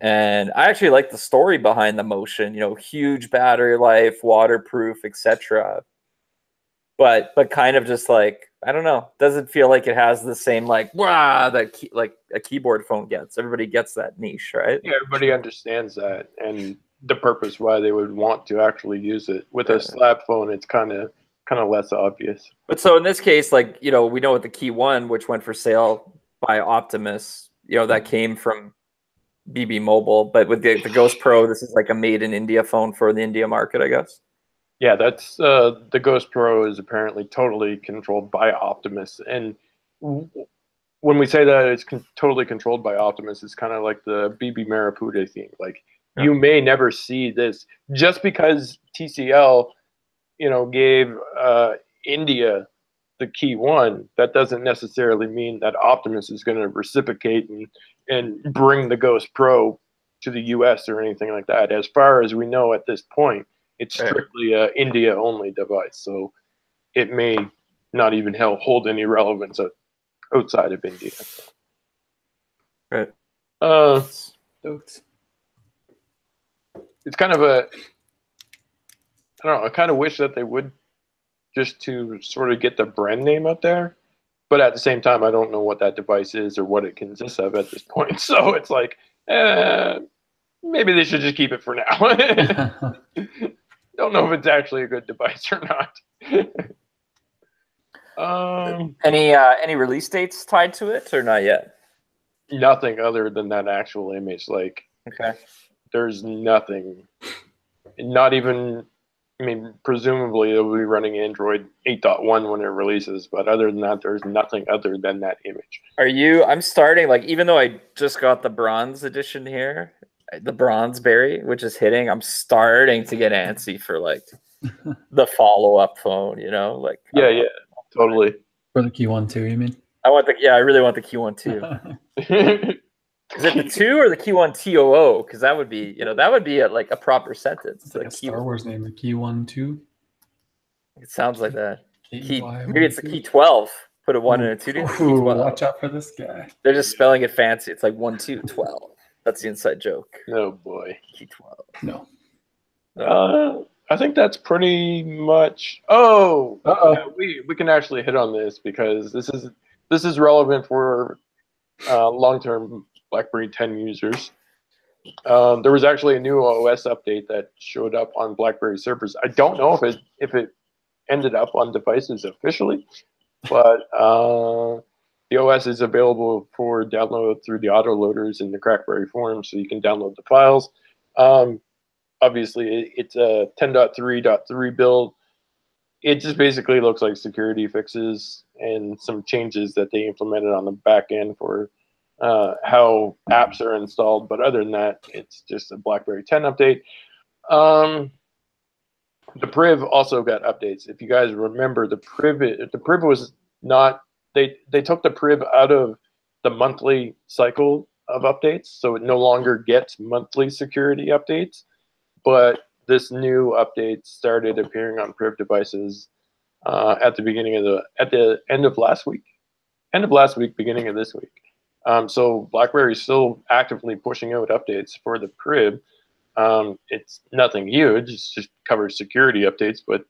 And I actually like the story behind the Motion, huge battery life, waterproof, etc. But kind of just like, I don't know, doesn't feel like it has the same like a keyboard phone gets. Everybody gets that niche, right? Yeah, everybody understands that and the purpose why they would want to actually use it. With a slab phone, it's kind of less obvious. But so in this case, like, we know with the Key 1, which went for sale by Optimus, that came from BB Mobile, but with the Ghost Pro, this is like a made in India phone for the India market, I guess. Yeah, that's the Ghost Pro is apparently totally controlled by Optimus, and when we say that it's totally controlled by Optimus, it's kind of like the BB Marapude thing. Like, you may never see this just because TCL, gave India the Key 1. That doesn't necessarily mean that Optimus is going to reciprocate and bring the Ghost Pro to the US or anything like that. As far as we know at this point, it's strictly a India-only device, so it may not even hold any relevance outside of India. Right. It's kind of I don't know, I kind of wish that they would, just to sort of get the brand name out there. But at the same time, I don't know what that device is or what it consists of at this point. So it's like, maybe they should just keep it for now. Don't know if it's actually a good device or not. Any release dates tied to it or not yet? Nothing other than that actual image. Like, there's nothing. Not even. I mean, presumably it will be running Android 8.1 when it releases, but other than that, there's nothing other than that image. I'm starting, like, even though I just got the bronze edition here, the bronze berry, which is hitting, I'm starting to get antsy for like the follow-up phone, like. Yeah, totally. For the Key 1-2, you mean? I really want the Key 1-2. Is it the 2 or the Key 1 TOO? Because that would be, like a proper sentence. It's like a Star Wars name, the Key 1-2. It sounds like that. Maybe it's the Key 12. Put a 1 and a 2. Ooh, watch out for this guy. They're just spelling it fancy. It's like 1, 2, 12. That's the inside joke. Oh boy. Key 12. No. I think that's pretty much. Yeah, we can actually hit on this because this is relevant for long-term BlackBerry 10 users. There was actually a new OS update that showed up on BlackBerry servers. I don't know if it ended up on devices officially, but the OS is available for download through the autoloaders in the CrackBerry forum, so you can download the files. obviously it's a 10.3.3 build. It just basically looks like security fixes and some changes that they implemented on the back end for how apps are installed. But other than that, it's just a BlackBerry 10 update. The Priv also got updates. If you guys remember, the Priv was not, they took the Priv out of the monthly cycle of updates, so it no longer gets monthly security updates. But this new update started appearing on Priv devices at the end of last week, beginning of this week. So BlackBerry's still actively pushing out updates for the Priv. It's nothing huge. It just covers security updates, but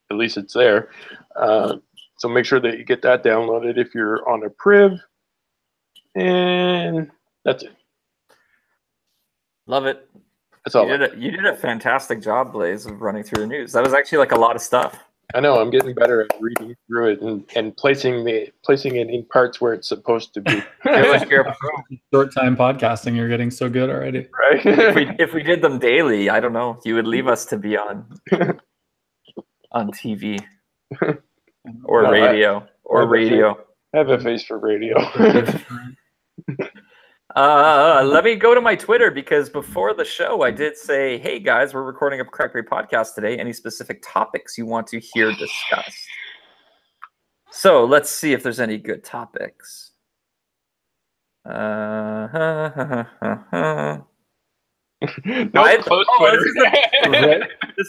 at least it's there. So make sure that you get that downloaded if you're on a Priv. And that's it. Love it. That's all. You did a fantastic job, Blaze, of running through the news. That was actually like a lot of stuff. I know. I'm getting better at reading through it and placing it in parts where it's supposed to be. Short time podcasting, you're getting so good already. Right? if we did them daily, I don't know. You would leave us to be on TV or radio. I have a face for radio. Let me go to my Twitter, because before the show I did say, hey guys, we're recording a CrackBerry podcast today. Any specific topics you want to hear discussed? So let's see if there's any good topics. This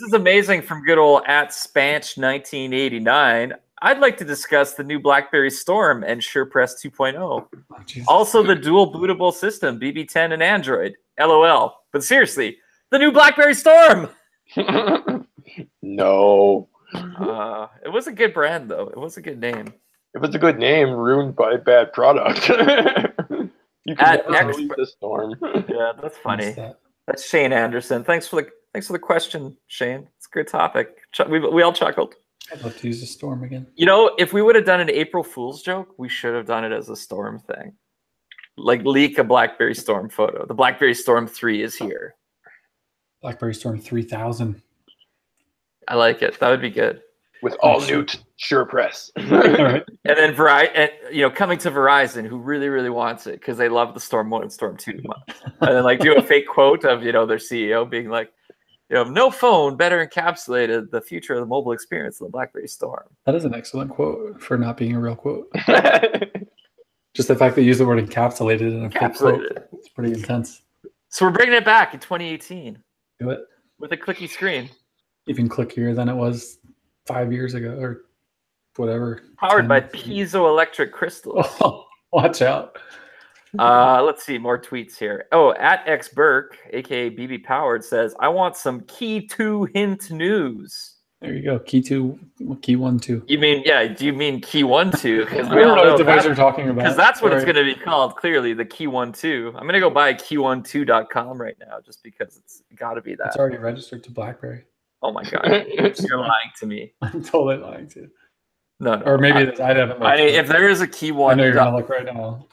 is amazing from good old @Spanch1989. I'd like to discuss the new BlackBerry Storm and SurePress 2.0. Oh, also, the dual bootable system, BB10 and Android. LOL. But seriously, the new BlackBerry Storm! No. It was a good brand, though. It was a good name. If it's a good name, ruined by a bad product. You can never delete the Storm. Yeah, that's funny. That's Shane Anderson. Thanks for the question, Shane. It's a good topic. We all chuckled. I'd love to use a Storm again. You know, if we would have done an April Fool's joke, we should have done it as a Storm thing. Like, leak a BlackBerry Storm photo. The BlackBerry Storm 3 is here. BlackBerry Storm 3000. I like it. That would be good. With all new SurePress. Right. And then coming to Verizon, who really, really wants it because they love the Storm 1 and Storm 2 much. And then like do a fake quote of, their CEO being like, no phone better encapsulated the future of the mobile experience than the BlackBerry Storm. That is an excellent quote for not being a real quote. Just the fact that you use the word encapsulated in a fake quote. It's pretty intense. So we're bringing it back in 2018. Do it. With a clicky screen. Even clickier than it was 5 years ago or whatever. Powered by piezoelectric crystals. Oh, watch out. Let's see more tweets here. Oh, @xburke, aka BB Powered, says, I want some Key 2 hint news. There you go. Key 2, Key 1, 2. You mean, do you mean Key 1, 2? Because I don't know what device you're talking about. Because that's what it's going to be called, clearly, the Key 1, 2. I'm going to go buy key12.com right now just because it's got to be that. It's already registered to BlackBerry. Oh my God. You're lying to me. I'm totally lying to you. No. Or maybe it is. I haven't looked. If there is a Key 1, I know you're going to look right now.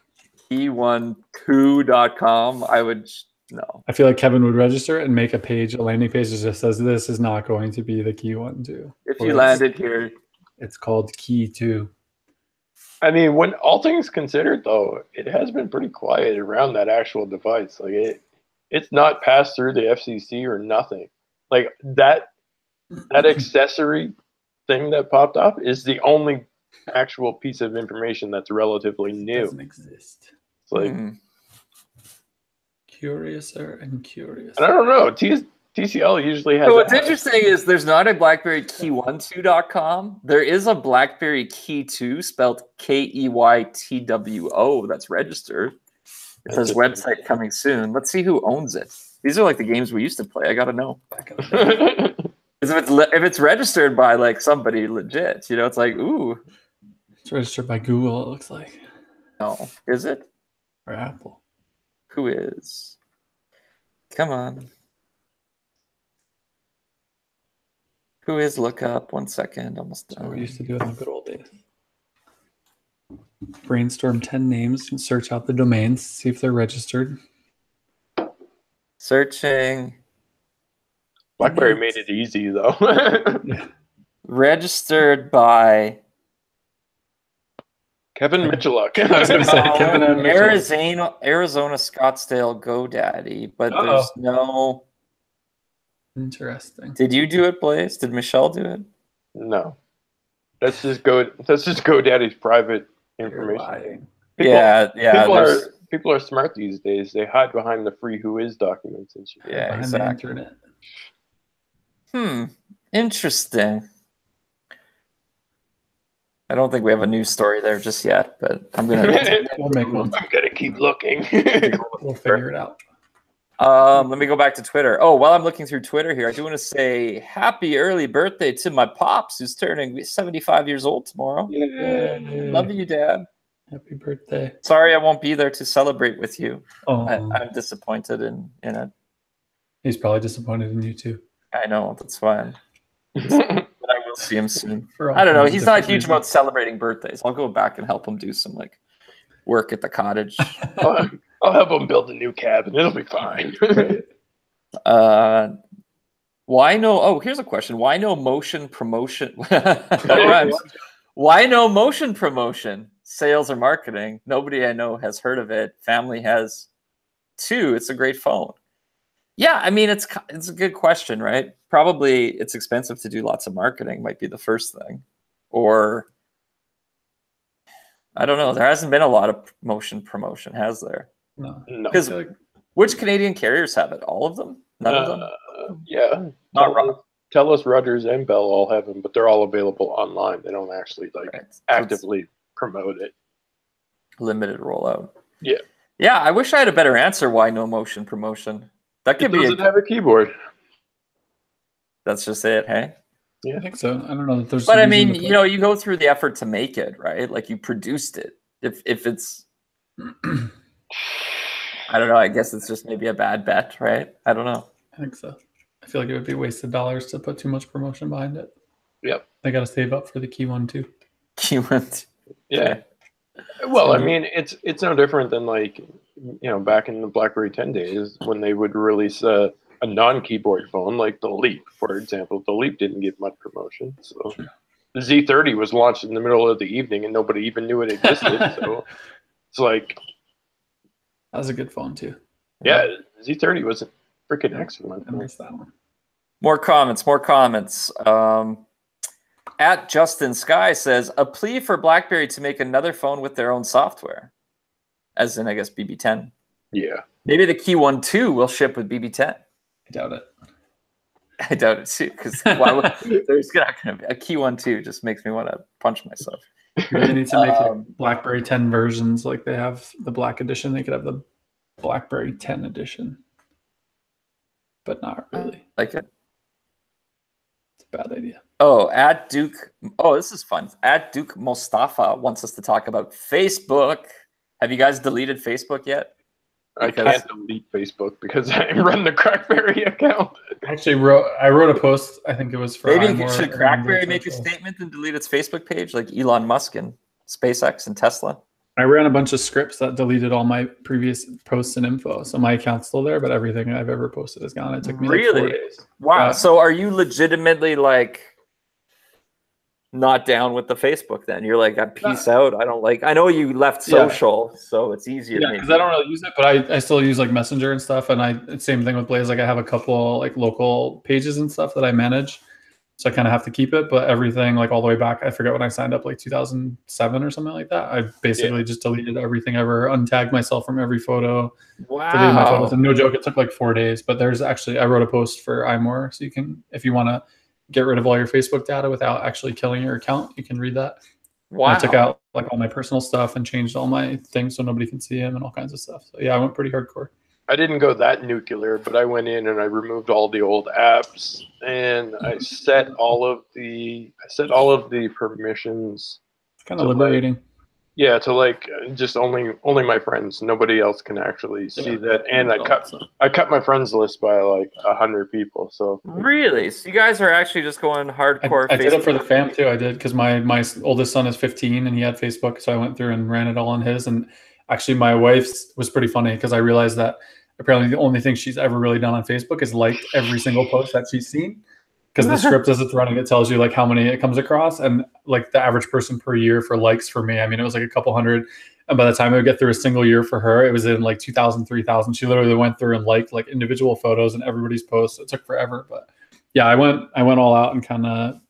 key12.com, I would no. I feel like Kevin would register and make a landing page that just says this is not going to be the Key 1, 2. If you landed here, it's called Key 2. I mean, when all things considered, though, it has been pretty quiet around that actual device. Like it's not passed through the FCC or nothing. Like that accessory thing that popped up is the only actual piece of information that's relatively new. It doesn't exist. It's like curiouser and curious. I don't know. TCL usually has. So what's interesting is there's not a BlackBerry Key12.com. There is a BlackBerry Key 2 spelled KEYTWO that's registered. It says website coming soon. Let's see who owns it. These are like the games we used to play. I gotta know. If it's registered by like somebody legit, it's like, ooh. It's registered by Google, it looks like. No. Is it? Or Apple. Who is? Come on. Who is? Look up. 1 second. Almost done. That's what we used to do in the good old days. Brainstorm 10 names and search out the domains, see if they're registered. Searching. BlackBerry made it easy though. Registered by Kevin Mitchelluk. I was going to say Kevin and Arizona Scottsdale GoDaddy, but there's no. Interesting. Did you do it, Blaze? Did Michelle do it? No. That's just GoDaddy's private information. People are smart these days. They hide behind the free Who Is documents and shit. Yeah, Behind exactly. the internet. Interesting. I don't think we have a news story there just yet, but I'm gonna. We'll make one. I'm gonna keep looking. We'll figure it out. Let me go back to Twitter. Oh, while I'm looking through Twitter here, I do want to say happy early birthday to my pops, who's turning 75 years old tomorrow. Yay. Love you, Dad. Happy birthday. Sorry I won't be there to celebrate with you. Oh, I'm disappointed in it. he's probably disappointed in you too. I know, that's fine. But I will see him soon. For all I don't know. kinds of He's not different huge reasons. about celebrating birthdays. I'll go back and help him do some work at the cottage. I'll help him build a new cabin. It'll be fine. Why no? Oh, here's a question. Why no motion promotion? That rhymes. Why no motion promotion? Sales or marketing? Nobody I know has heard of it. Family has too. It's a great phone. Yeah, I mean, it's a good question, right? Probably it's expensive to do lots of marketing. Might be the first thing, or I don't know. There hasn't been a lot of motion promotion, has there? No. Because which Canadian carriers have it? All of them? None of them? Yeah. Not TELUS, Rogers, and Bell all have them, but they're all available online. They don't actually Right. actively promote it. Limited rollout. Yeah. Yeah, I wish I had a better answer why no motion promotion. That It could be doesn't have a keyboard. that's just it, hey? I think so. I don't know that there's. But I some reason mean, to you know, you go through the effort to make it, right? Like you produced it. If it's I don't know, I guess it's just maybe a bad bet, right? I don't know. I think so. I feel like it would be wasted dollars to put too much promotion behind it. Yep. They got to save up for the key one too. You went. Yeah. Well, I mean, it's no different than back in the BlackBerry 10 days when they would release a non-keyboard phone like the Leap, for example. The Leap didn't get much promotion, so the Z30 was launched in the middle of the evening and nobody even knew it existed. So it's like, That was a good phone too. yeah, Z30 was freaking excellent. I missed that one. More comments. At Justin Sky says, a plea for BlackBerry to make another phone with their own software. As in, I guess, BB10. Yeah. Maybe the Key 1 2 will ship with BB10. I doubt it. I doubt it too, because there's not going to be a Key 1 2 just makes me want to punch myself. They need to make BlackBerry 10 versions like they have the Black Edition. They could have the BlackBerry 10 edition, but not really. Like it. It's a bad idea. Oh, at Duke. Oh, this is fun. At Duke Mustafa wants us to talk about Facebook. Have you guys deleted Facebook yet? I can't delete Facebook because I run the CrackBerry account. Actually, I wrote a post. I think it was for Maybe iMore should and CrackBerry make a Social. statement and delete its Facebook page like Elon Musk and SpaceX and Tesla? I ran a bunch of scripts that deleted all my previous posts and info. So my account's still there, but everything I've ever posted is gone. It took me like 4 days. Wow. So are you legitimately not down with the Facebook then? You're like, peace out. I know you left social, so it's easier. Yeah, because I don't really use it, but I still use Messenger and stuff. And same thing with Blaze. I have a couple local pages and stuff that I manage. So I kind of have to keep it, but everything all the way back, I forget when I signed up, 2007 or something like that. I basically just deleted everything ever, untagged myself from every photo. Wow. Deleted my photos. And no joke, it took 4 days, but there's actually, I wrote a post for iMore. So you can, if you want to get rid of all your Facebook data without actually killing your account, you can read that. Wow. And I took out all my personal stuff and changed all my things so nobody can see them and all kinds of stuff. So yeah, I went pretty hardcore. I didn't go that nuclear, but I went in and I removed all the old apps and I set all of the permissions. It's kind of liberating. To just only my friends. Nobody else can actually see that. And I cut my friends list by 100 people. So really, so you guys are actually just going hardcore. I did it for the fam too. I did because my oldest son is 15 and he had Facebook, so I went through and ran it all on his. And actually, my wife's was pretty funny because I realized that apparently the only thing she's ever really done on Facebook is liked every single post that she's seen. Because the script as it's running, it tells you like how many it comes across, and like the average person per year for likes for me, I mean, it was like a couple hundred, and by the time I would get through a single year for her, it was in like 2,000, 3,000. She literally went through and liked like individual photos and everybody's posts. It took forever, but yeah, I went all out and kind of.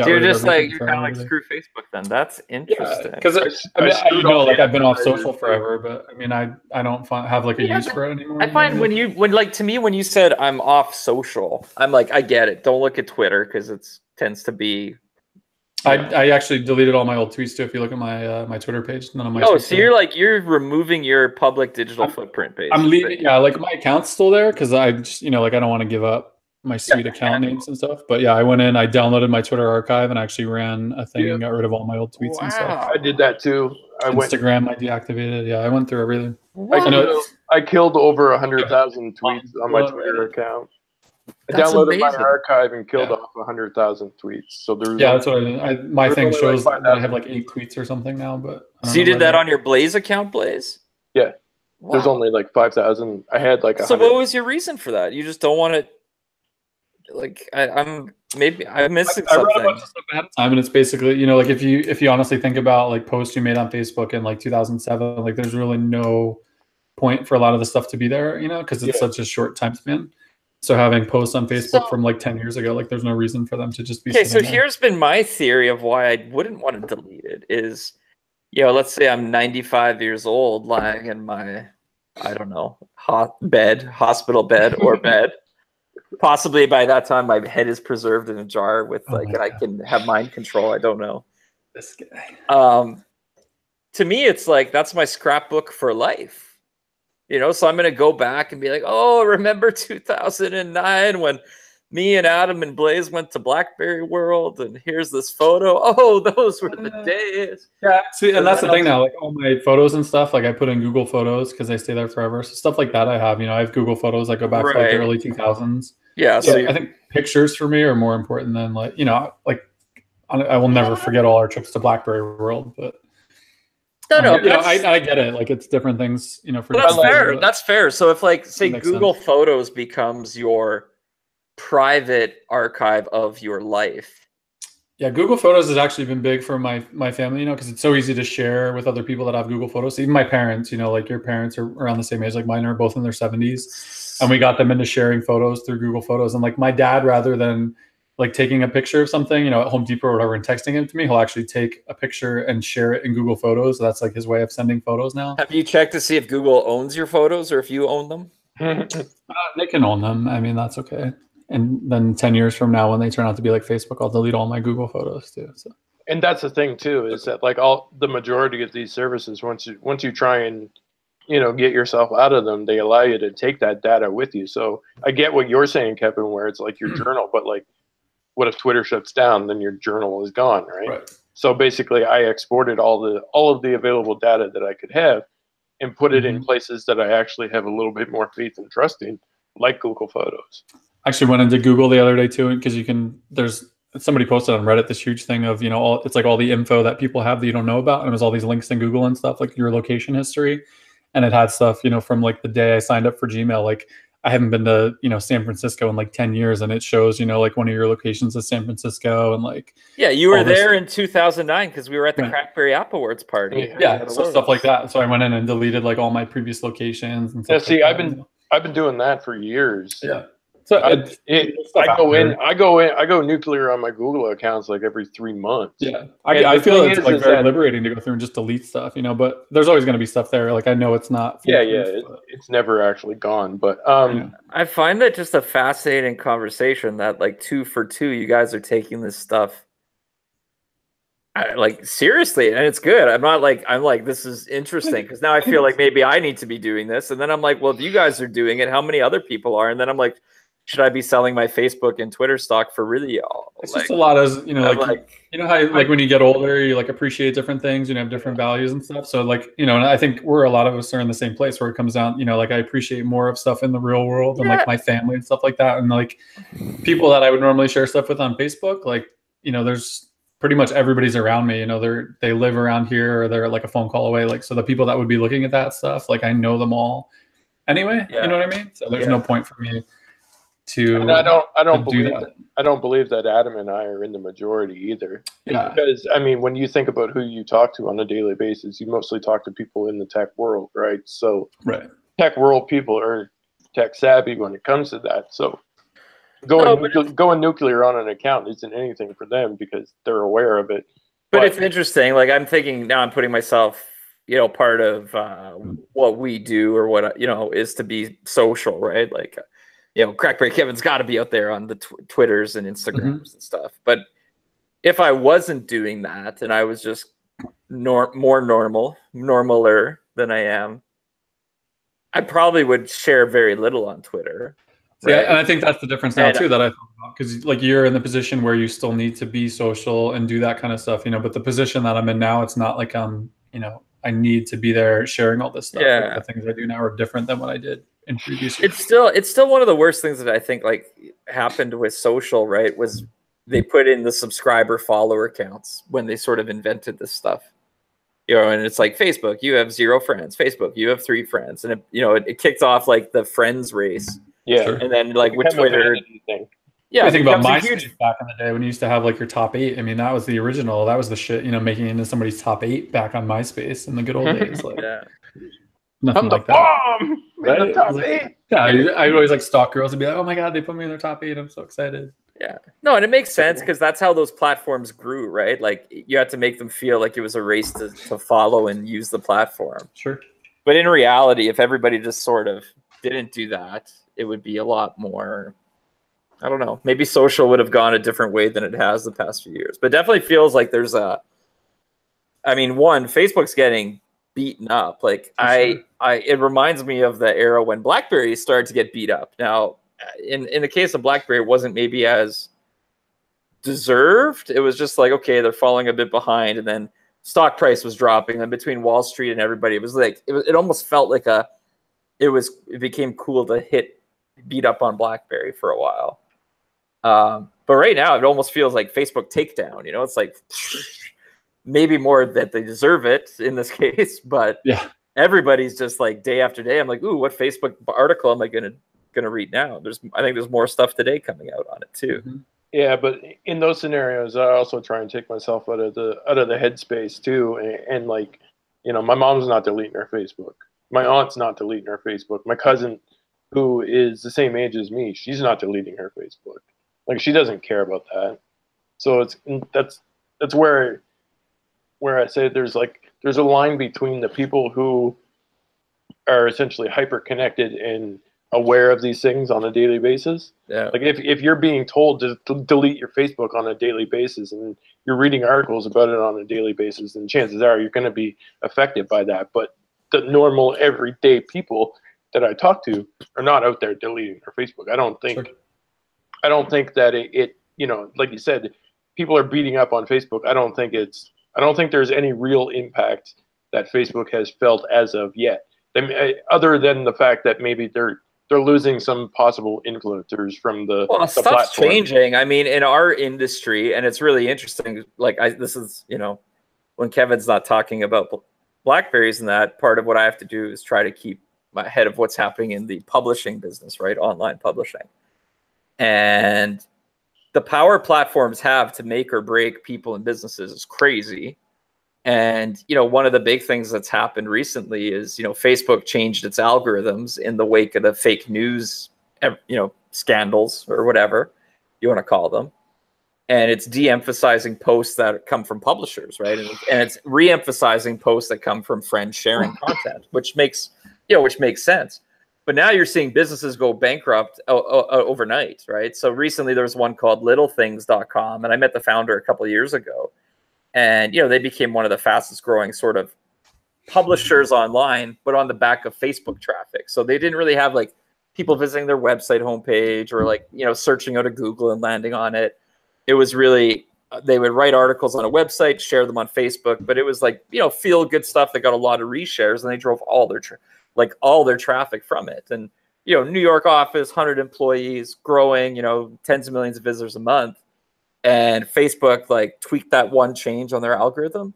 You're just like you're kind of like screw Facebook then. That's interesting. Because I've been off social forever, but I mean, I don't have like a use for it anymore. I find when you said I'm off social, I'm like, I get it. Don't look at Twitter because it tends to be. I actually deleted all my old tweets too. If you look at my my Twitter page, none of my. Oh, so you're removing your public digital footprint page. I'm leaving. Yeah, like my account's still there because I just I don't want to give up my sweet account names and stuff. But yeah, I went in, I downloaded my Twitter archive and actually ran a thing and got rid of all my old tweets and stuff. I did that too. Instagram I deactivated. Yeah, I went through everything. I killed over 100,000 tweets on my Twitter account. I downloaded my archive and killed off 100,000 tweets. So there's that's what I did. My thing shows that I have like 8 tweets or something now. But so you did that on your Blaze account, Blaze? Yeah. Wow. There's only like 5,000. I had like 100. So what was your reason for that? You just don't want it. Like I'm missing something. I read a bunch of stuff ahead of time, and it's basically like if you honestly think about like posts you made on Facebook in like 2007, like there's really no point for a lot of the stuff to be there, because it's such a short time span. So having posts on Facebook from like 10 years ago, like there's no reason for them to just be. Okay, so here's been my theory of why I wouldn't want to delete it is, let's say I'm 95 years old, lying in my, I don't know, hospital bed or bed. Possibly by that time, my head is preserved in a jar with and I can have mind control. I don't know. This guy. To me, it's like that's my scrapbook for life. So I'm gonna go back and be like, oh, remember 2009 when me and Adam and Blaze went to Blackberry World, and here's this photo. Oh, those were the days. Yeah, see, and that's the thing now. Like all my photos and stuff, like I put in Google Photos because they stay there forever. So stuff like that, I have. I have Google Photos. I go back to like the early 2000s. Yeah, so I think pictures for me are more important than like I will never forget all our trips to Blackberry World, but. No, I get it. Like it's different things, for that's fair. That's fair. So if like say Google Photos becomes your private archive of your life. Yeah, Google Photos has actually been big for my family, because it's so easy to share with other people that have Google Photos. Even my parents, like your parents are around the same age, like mine are both in their 70s, and we got them into sharing photos through Google Photos. And like my dad, rather than like taking a picture of something, at Home Depot or whatever and texting it to me, he'll actually take a picture and share it in Google Photos. So that's like his way of sending photos now. Have you checked to see if Google owns your photos or if you own them? They can own them. I mean, that's okay. And then 10 years from now, when they turn out to be like Facebook, I'll delete all my Google Photos too. So. And that's the thing too, is that like the majority of these services, once you try and get yourself out of them, they allow you to take that data with you. So I get what you're saying, Kevin, where it's like your journal, but like, what if Twitter shuts down? Then your journal is gone, right? So basically, I exported all of the available data that I could have, and put it in places that I actually have a little bit more faith and trust in, like Google Photos. I actually went into Google the other day too, because there's somebody posted on Reddit this huge thing of it's like all the info that people have that you don't know about, and it was all these links in Google and stuff, like your location history, and it had stuff from like the day I signed up for Gmail, like. I haven't been to, San Francisco in like 10 years, and it shows, like one of your locations is San Francisco, and like. Yeah, you were there in 2009 because we were at the CrackBerry App Awards party. Yeah, so stuff like that. So I went in and deleted like all my previous locations and stuff. Yeah, see, I've been doing that for years. Yeah. So I go nuclear on my Google accounts like every 3 months. Yeah, I feel it's like very liberating to go through and just delete stuff, but there's always going to be stuff there. Like I know it's not. It's never actually gone, but I find that just a fascinating conversation that like 2 for 2, you guys are taking this stuff like seriously, and it's good. I'm like this is interesting because now I feel like maybe I need to be doing this, and then I'm like, well, if you guys are doing it, how many other people are? And then I'm like. Should I be selling my Facebook and Twitter stock for really all? It's just a lot of, how like when you get older, you like appreciate different things, have different values and stuff. So like, and I think a lot of us are in the same place where it comes down, like I appreciate more of stuff in the real world and like my family and stuff like that. And like people that I would normally share stuff with on Facebook, like, there's pretty much everybody's around me, they live around here or they're like a phone call away. Like, so the people that would be looking at that stuff, like I know them all. anyway. Yeah. You know what I mean? So there's no point for me to. And I don't believe that. I don't believe that Adam and I are in the majority either. Yeah. Because I mean, when you think about who you talk to on a daily basis, you mostly talk to people in the tech world, right? So Right. tech world people are tech savvy when it comes to that. So going nuclear on an account isn't anything for them because they're aware of it. But it's interesting. Like I'm thinking now, I'm putting myself, part of what we do or what is to be social, right? Like, CrackBerry Kevin's got to be out there on the Twitters and Instagrams and stuff. But if I wasn't doing that and I was just more normaler than I am, I probably would share very little on Twitter. Right? Yeah, and I think that's the difference now too that I thought about, because like you're in the position where you still need to be social and do that kind of stuff, but the position that I'm in now, it's not like I need to be there sharing all this stuff. Yeah. Like the things I do now are different than what I did in previous years. It's still one of the worst things that I think like happened with social, right? Was they put in the subscriber follower counts when they sort of invented this stuff. And it's like Facebook, you have 0 friends. Facebook, you have 3 friends, and it kicked off like the friends race. Yeah, sure. And then like with Twitter, I think about MySpace back in the day when you used to have like your top 8. I mean, that was the original. That was the shit. Making it into somebody's top 8 back on MySpace in the good old days. Like, nothing like that. Bomb! Right? Top 8. Yeah, I always like stalk girls and be like, "Oh my god, they put me in their top 8. I'm so excited." Yeah, no, and it makes sense because that's how those platforms grew, right? Like you had to make them feel like it was a race to follow and use the platform. Sure. But in reality, if everybody just sort of didn't do that, it would be a lot more, I don't know, maybe social would have gone a different way than it has the past few years. But definitely feels like there's Facebook's getting beaten up. Like it reminds me of the era when BlackBerry started to get beat up. Now, in the case of BlackBerry, it wasn't maybe as deserved. It was just like, okay, they're falling a bit behind, and then stock price was dropping, and between Wall Street and everybody, it was like it almost felt like it became cool to beat up on BlackBerry for a while. But right now it almost feels like Facebook takedown, it's like maybe more that they deserve it in this case, but yeah, everybody's just like day after day. I'm like, ooh, what Facebook article am I gonna read now? I think there's more stuff today coming out on it too. Mm-hmm. Yeah, but in those scenarios, I also try and take myself out of the headspace too, and like, my mom's not deleting her Facebook. My aunt's not deleting her Facebook. My cousin, who is the same age as me, she's not deleting her Facebook. Like, she doesn't care about that. So that's where I say there's a line between the people who are essentially hyper connected and aware of these things on a daily basis. Yeah. Like if you're being told to delete your Facebook on a daily basis and you're reading articles about it on a daily basis, then chances are you're going to be affected by that. But the normal everyday people that I talk to are not out there deleting their Facebook. I don't think that it like you said, people are beating up on Facebook. I don't think there's any real impact that Facebook has felt as of yet. Other than the fact that maybe they're losing some possible influencers from the stuff's platform. Changing. I mean, in our industry, and it's really interesting. Like this is, when Kevin's not talking about Blackberries and that, part of what I have to do is try to keep ahead of what's happening in the publishing business, right? Online publishing. And the power platforms have to make or break people and businesses is crazy. And, one of the big things that's happened recently is, Facebook changed its algorithms in the wake of the fake news, scandals or whatever you want to call them. And it's de-emphasizing posts that come from publishers, right? And it's re-emphasizing posts that come from friends sharing content, which makes sense. But now you're seeing businesses go bankrupt overnight, right? So recently there was one called littlethings.com, and I met the founder a couple of years ago. And, they became one of the fastest growing sort of publishers online, but on the back of Facebook traffic. So they didn't really have like people visiting their website homepage or like, searching out of Google and landing on it. It was really, they would write articles on a website, share them on Facebook, but it was like, feel good stuff that got a lot of reshares, and they drove all their traffic from it. And, New York office, 100 employees, growing, tens of millions of visitors a month. And Facebook like tweaked that one change on their algorithm,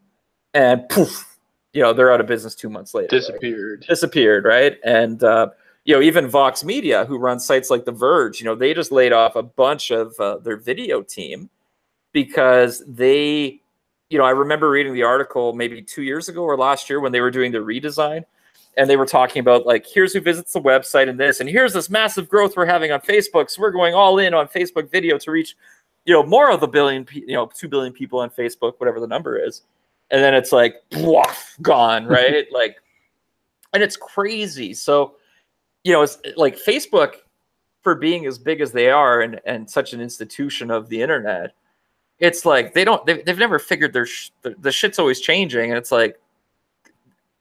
and poof, they're out of business 2 months later. Disappeared. Right? And you know, even Vox Media, who runs sites like The Verge, you know, they just laid off a bunch of their video team because they, you know, I remember reading the article maybe 2 years ago or last year when they were doing the redesign, and they were talking about like, here's who visits the website and this, and here's this massive growth we're having on Facebook. So we're going all in on Facebook video to reach, you know, more of the billion, you know, 2 billion people on Facebook, whatever the number is. And then it's like, woof, gone, right? Like, and it's crazy. So, you know, it's like Facebook, for being as big as they are and such an institution of the internet, it's like they've never figured the shit's always changing. And it's like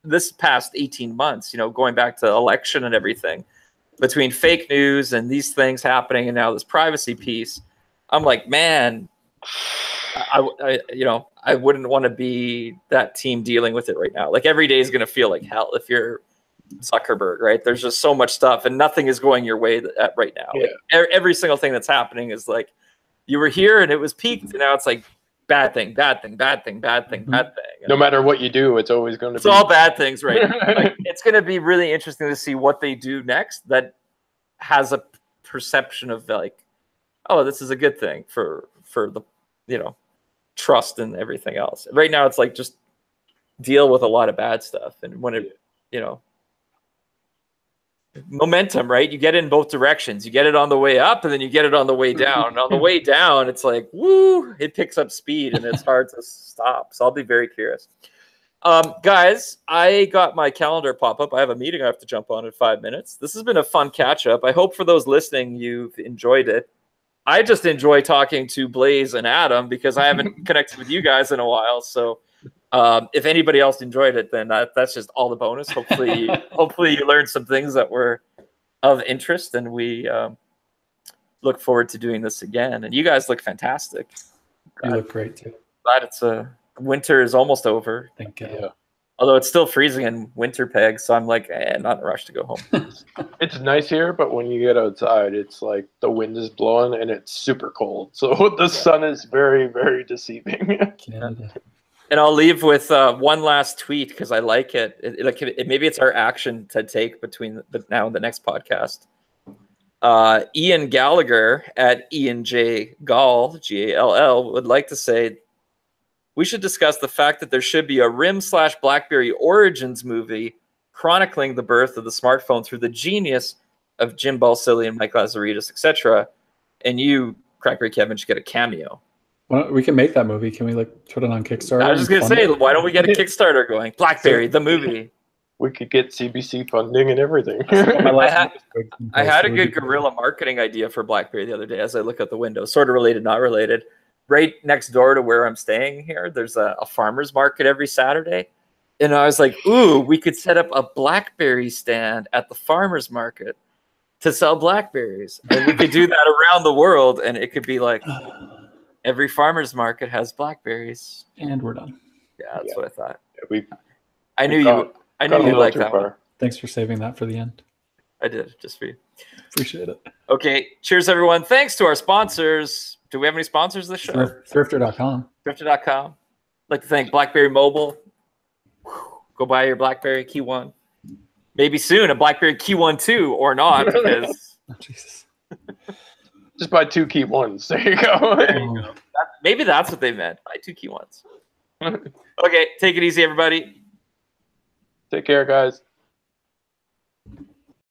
this past 18 months, you know, going back to election and everything, between fake news and these things happening and now this privacy piece, I'm like, man, I you know, I wouldn't want to be that team dealing with it right now. Like every day is going to feel like hell if you're Zuckerberg, right? There's just so much stuff and nothing is going your way right now. Yeah. Like, every single thing that's happening is like, you were here and it was peaked, and now it's like bad thing, bad thing, bad thing, bad thing, bad thing. And no matter what you do, it's always going to be. It's all bad things, right? Like, it's going to be really interesting to see what they do next that has a perception of like, oh, this is a good thing for the, you know, trust and everything else. Right now, it's like just deal with a lot of bad stuff, and when it, you know, momentum, right? You get it in both directions. You get it on the way up, and then you get it on the way down. And on the way down, it's like, woo, it picks up speed, and it's hard to stop. So I'll be very curious. Guys, I got my calendar pop up. I have a meeting I have to jump on in 5 minutes. This has been a fun catch up. I hope for those listening, you've enjoyed it. I just enjoy talking to Blaze and Adam because I haven't connected with you guys in a while. So if anybody else enjoyed it, then that's just all the bonus. Hopefully you learned some things that were of interest, and we look forward to doing this again. And you guys look fantastic. You look great too. Glad it's winter is almost over. Thank you. Yeah. Although it's still freezing in Winterpeg, so I'm like, not in a rush to go home. It's nice here, but when you get outside, it's like the wind is blowing and it's super cold. So the sun is very, very deceiving. Canada. And I'll leave with one last tweet because I like it. Maybe it's our action to take between now and the next podcast. Ian Gallagher at Ian J. Gall, Gall, would like to say, we should discuss the fact that there should be a RIM/BlackBerry Origins movie chronicling the birth of the smartphone through the genius of Jim Balsillie and Mike Lazaridis, etc. And you, CrackBerry Kevin, should get a cameo. Well, we can make that movie. Can we like put it on Kickstarter? I was just gonna say, why don't we get a Kickstarter going? BlackBerry, the movie. We could get CBC funding and everything. I had a good guerrilla marketing idea for BlackBerry the other day as I look out the window. Sort of related, not related. Right next door to where I'm staying here, there's a farmer's market every Saturday. And I was like, ooh, we could set up a BlackBerry stand at the farmer's market to sell Blackberries. And we could do that around the world. And it could be like every farmer's market has Blackberries. And we're done. Yeah, that's what I thought. Yeah, I knew you'd like that one. Thanks for saving that for the end. I did, just for you. Appreciate it. Okay, cheers, everyone. Thanks to our sponsors. Do we have any sponsors this show? Thrifter.com. Thrifter.com. I'd like to thank BlackBerry Mobile. Go buy your BlackBerry Key 1. Maybe soon a BlackBerry Key 1 2 or not. Because Oh, Jesus. Just buy 2 Key 1s. There you go. maybe that's what they meant. Buy 2 Key 1s. Okay, take it easy, everybody. Take care, guys.